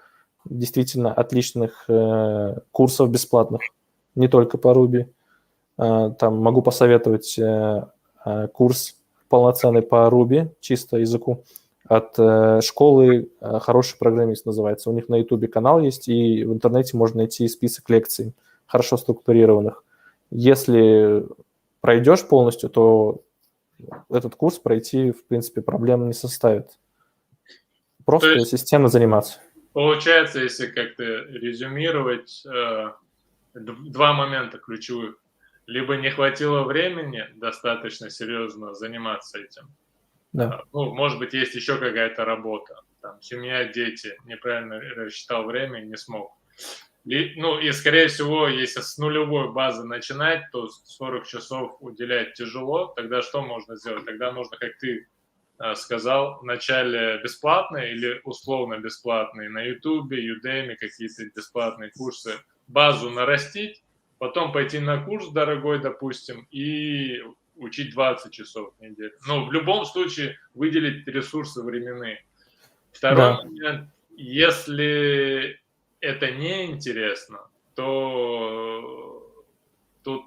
действительно отличных курсов бесплатных, не только по Ruby. Там могу посоветовать курс полноценный по Ruby, чисто языку, от школы «Хороший программист» называется. У них на YouTube канал есть, и в интернете можно найти список лекций, хорошо структурированных. Если пройдешь полностью, то этот курс пройти, в принципе, проблем не составит. То Просто есть, системно заниматься. получается, если как-то резюмировать, два момента ключевых. Либо не хватило времени достаточно серьезно заниматься этим. Да, Ну, может быть, есть еще какая-то работа. Там, семья, дети. Неправильно рассчитал время и не смог. Ну, и, скорее всего, если с нулевой базы начинать, то 40 часов уделять тяжело. Тогда что можно сделать? Тогда можно, как ты сказал, вначале бесплатные или условно бесплатные на Ютубе, Udemy, какие-то бесплатные курсы, базу нарастить, потом пойти на курс дорогой, допустим, и учить 20 часов в неделю. Но в любом случае выделить ресурсы временные. Второй да, момент, если это не интересно, то тут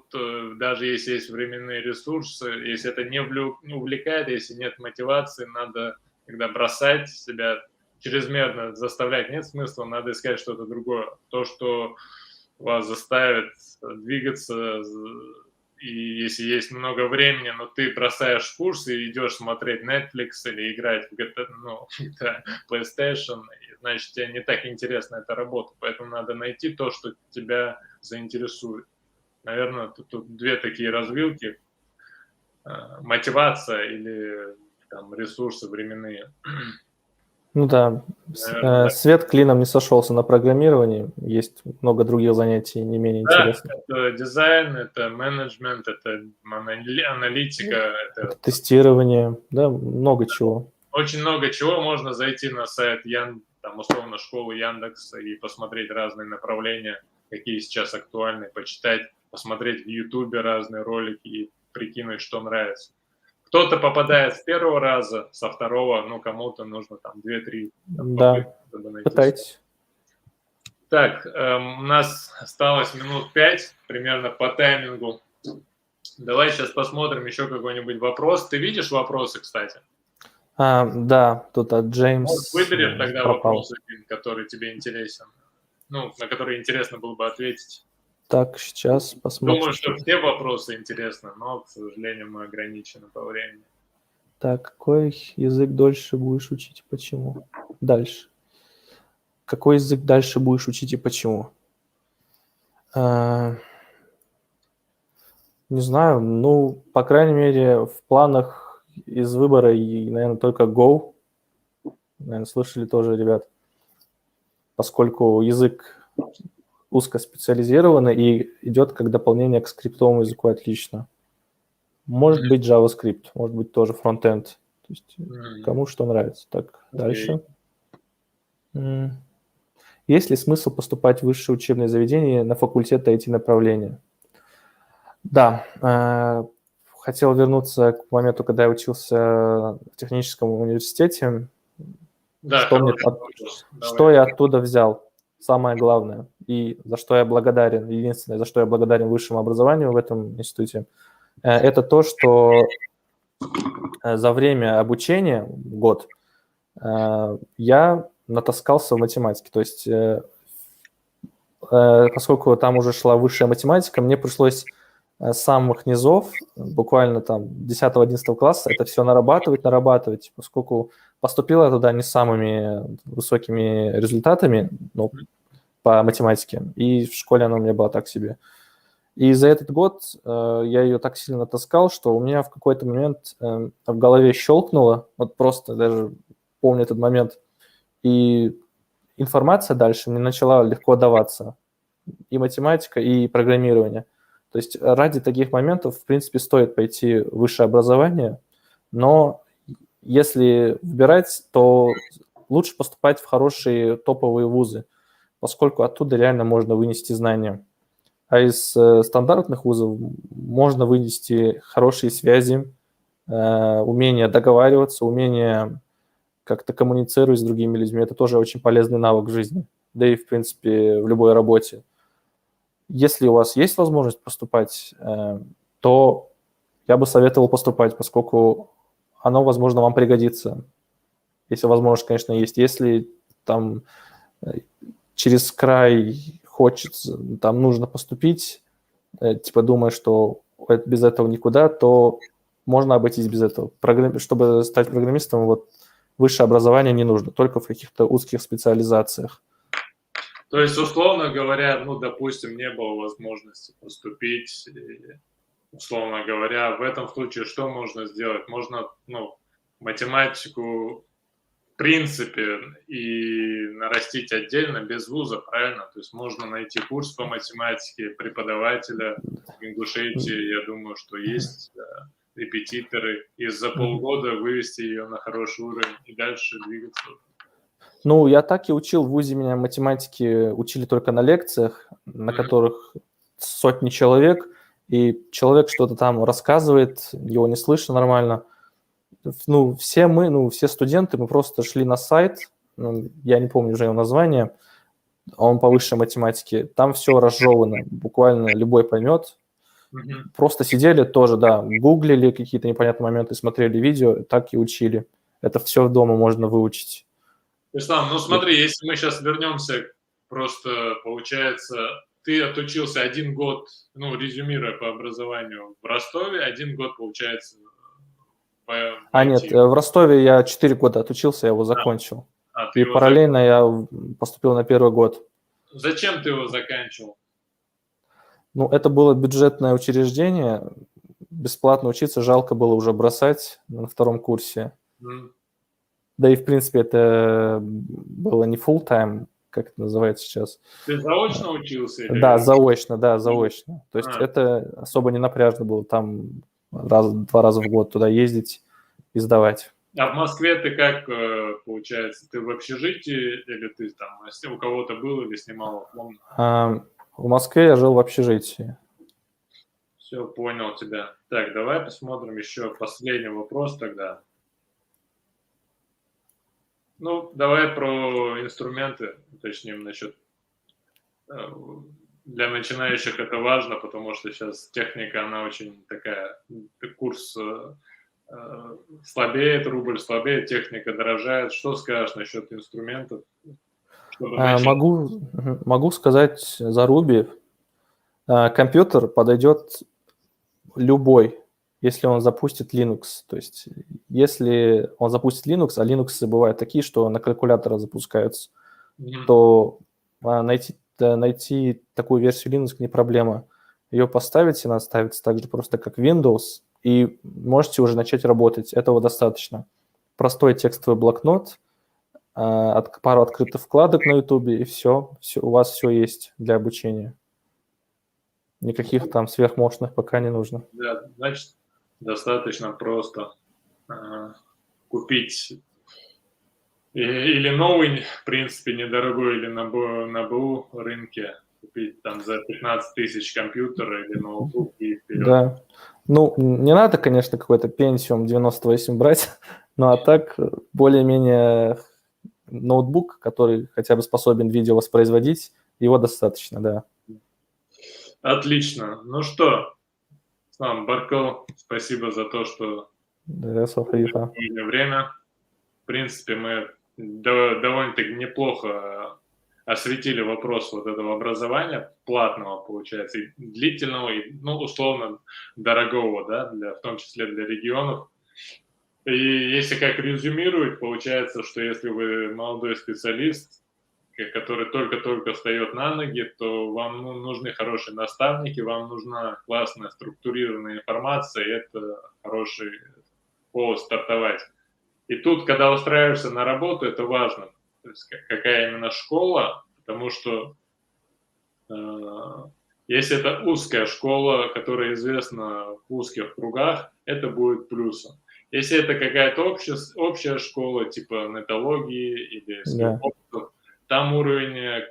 даже если есть временные ресурсы, если это не увлекает, если нет мотивации, надо, когда бросать себя чрезмерно заставлять, нет смысла, надо искать что-то другое. То, что вас заставит двигаться, и если есть много времени, но ты бросаешь курс и идешь смотреть Netflix или играть в GTA, ну, PlayStation, значит, тебе не так интересна эта работа. Поэтому надо найти то, что тебя заинтересует. Наверное, тут две такие развилки. Мотивация или там ресурсы временные. ну да. Наверное, да. Свет клином не сошелся на программировании. Есть много других занятий не менее Да, интересных. это дизайн, это менеджмент, это аналитика, Это это тестирование, да, много чего. очень много чего. Можно зайти на сайт там, условно, школы Яндекса и посмотреть разные направления, какие сейчас актуальны, почитать, посмотреть в Ютубе разные ролики и прикинуть, что нравится. Кто-то попадает с первого раза, со второго, ну, кому-то нужно там 2-3 попытки, Да, чтобы найти. пытайтесь. Так, у нас осталось минут 5 примерно по таймингу. Давай сейчас посмотрим еще какой-нибудь вопрос. Ты видишь вопросы, кстати? Да, тут от Вот Джеймс выберем тогда вопрос пропал. один, который тебе интересен. Ну, на который интересно было бы ответить. Так, сейчас посмотрим, Думаю, что что тут. все вопросы интересны, но, к сожалению, мы ограничены по времени. Так, какой язык дольше будешь учить и почему? Дальше. Какой язык дальше будешь учить и почему? А, Не знаю, ну, по крайней мере, в планах из выбора, и, наверное, только Go. Наверное, слышали тоже, ребят. Поскольку язык узкоспециализированный и идет как дополнение к скриптовому языку отлично. Может быть JavaScript, может быть тоже фронтенд. То есть кому что нравится. Так, дальше. Есть ли смысл поступать в высшее учебное заведение на факультет IT-направления? Да, хотел вернуться к моменту, когда я учился в техническом университете. Да, что я оттуда взял? Самое главное, и за что я благодарен, единственное, за что я благодарен высшему образованию в этом институте, это то, что за время обучения, год, я натаскался в математике. То есть, поскольку там уже шла высшая математика, мне пришлось с самых низов, буквально там 10-11 класса, это все нарабатывать, поскольку поступил я туда не с самыми высокими результатами, ну, по математике, и в школе она у меня была так себе. И за этот год я ее так сильно натаскал, что у меня в какой-то момент в голове щелкнуло, вот просто даже помню этот момент, и информация дальше мне начала легко даваться, и математика, и программирование. То есть ради таких моментов, в принципе, стоит пойти в высшее образование, но если выбирать, то лучше поступать в хорошие топовые вузы, поскольку оттуда реально можно вынести знания. А из стандартных вузов можно вынести хорошие связи, умение договариваться, умение как-то коммуницировать с другими людьми. Это тоже очень полезный навык в жизни, да и, в принципе, в любой работе. Если у вас есть возможность поступать, то я бы советовал поступать, поскольку оно, возможно, вам пригодится. Если возможность, конечно, есть. Если там через край хочется, там нужно поступить, типа думая, что без этого никуда, то можно обойтись без этого. Чтобы стать программистом, вот высшее образование не нужно, только в каких-то узких специализациях. То есть, условно говоря, ну, допустим, не было возможности поступить, и, условно говоря, в этом случае что можно сделать? Можно, ну, математику в принципе и нарастить отдельно без вуза, правильно? То есть можно найти курс по математике, преподавателя в Ингушетии, я думаю, что есть репетиторы, и за полгода вывести ее на хороший уровень и дальше двигаться. Ну, я так и учил в вузе, меня математики учили только на лекциях, на которых сотни человек, и человек что-то там рассказывает, его не слышно нормально. Ну, все студенты, мы просто шли на сайт, я не помню уже его название, он по высшей математике, там все разжевано, буквально любой поймет. Просто сидели тоже, да, гуглили какие-то непонятные моменты, смотрели видео, так и учили. Это все дома можно выучить. Ислам, ну смотри, если мы сейчас вернемся, просто получается, ты отучился 1 год, ну, резюмируя по образованию в Ростове, 1 год, получается, нет, в Ростове я 4 года отучился, я его закончил. И параллельно я поступил на 1-й год. Зачем ты его заканчивал? Ну, это было бюджетное учреждение, бесплатно учиться жалко было уже бросать на 2-м курсе. Да и, в принципе, это было не full-time, как это называется сейчас. Ты заочно учился? Или... Да, заочно. То есть это особо не напряжно было, там 2 раза в год туда ездить и сдавать. А в Москве ты как, получается, ты в общежитии или ты там у кого-то был или снимал комнату? В Москве я жил в общежитии. Все, понял тебя. Так, давай посмотрим еще последний вопрос тогда. Ну, давай про инструменты уточним насчет... Для начинающих это важно, потому что сейчас техника, она очень такая... Курс слабеет, рубль слабеет, техника дорожает. Что скажешь насчет инструментов? Могу сказать за Ruby. Компьютер подойдет любой, если он запустит Linux. То есть если он запустит Linux, а Linux бывают такие, что на калькуляторах запускаются, то найти такую версию Linux не проблема. Ее поставить, она ставится так же просто, как Windows, и можете уже начать работать. Этого достаточно. Простой текстовый блокнот, пару открытых вкладок на YouTube, и все, у вас все есть для обучения. Никаких там сверхмощных пока не нужно. Да, значит, достаточно просто купить или новый, в принципе, недорогой, или на БУ рынке купить там за 15 тысяч компьютер или ноутбук и вперед. Да. Ну, не надо, конечно, какой-то Pentium 98 брать, но а так более-менее ноутбук, который хотя бы способен видео воспроизводить, его достаточно, да. Отлично. Ну что, Слава Баркал, спасибо за то, что уделили время. В принципе, мы довольно-таки неплохо осветили вопрос вот этого образования платного, получается, и длительного, и, ну, условно, дорогого, да, в том числе для регионов. И если как резюмировать, получается, что если вы молодой специалист, который только-только встает на ноги, то вам нужны хорошие наставники, вам нужна классная структурированная информация, и это хороший повод стартовать. И тут, когда устраиваешься на работу, это важно, то есть какая именно школа, потому что если это узкая школа, которая известна в узких кругах, это будет плюсом. Если это какая-то общая школа, типа нетологии или скиллбоксов, там уровень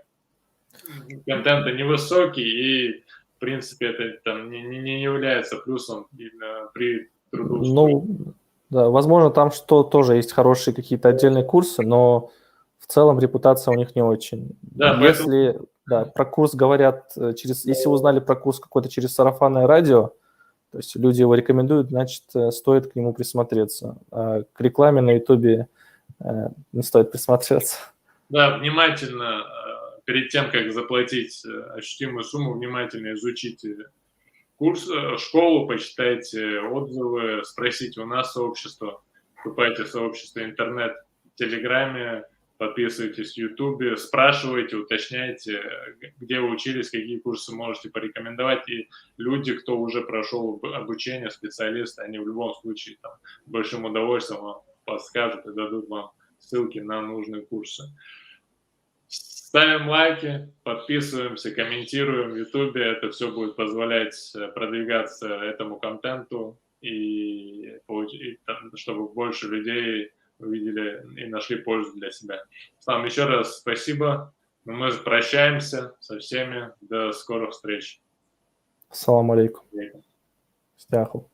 контента невысокий, и, в принципе, это там не является плюсом именно при трудоустройстве. Ну, да, возможно, там что тоже есть хорошие какие-то отдельные курсы, но в целом репутация у них не очень. Да, если про курс говорят, если узнали про курс какой-то через сарафанное радио, то есть люди его рекомендуют, значит, стоит к нему присмотреться. А к рекламе на Ютубе не стоит присматриваться. Да, внимательно, перед тем, как заплатить ощутимую сумму, внимательно изучите школу, почитайте отзывы, спросите у нас сообщество, вступайте в сообщество интернет, в Телеграме, подписывайтесь в Ютубе, спрашивайте, уточняйте, где вы учились, какие курсы можете порекомендовать. И люди, кто уже прошел обучение, специалисты, они в любом случае там, с большим удовольствием вам подскажут и дадут вам ссылки на нужные курсы. Ставим лайки, подписываемся, комментируем в Ютубе. Это все будет позволять продвигаться этому контенту и чтобы больше людей увидели и нашли пользу для себя. Вам еще раз спасибо. Мы прощаемся со всеми. До скорых встреч. Ассаламу алейкум. Стяху.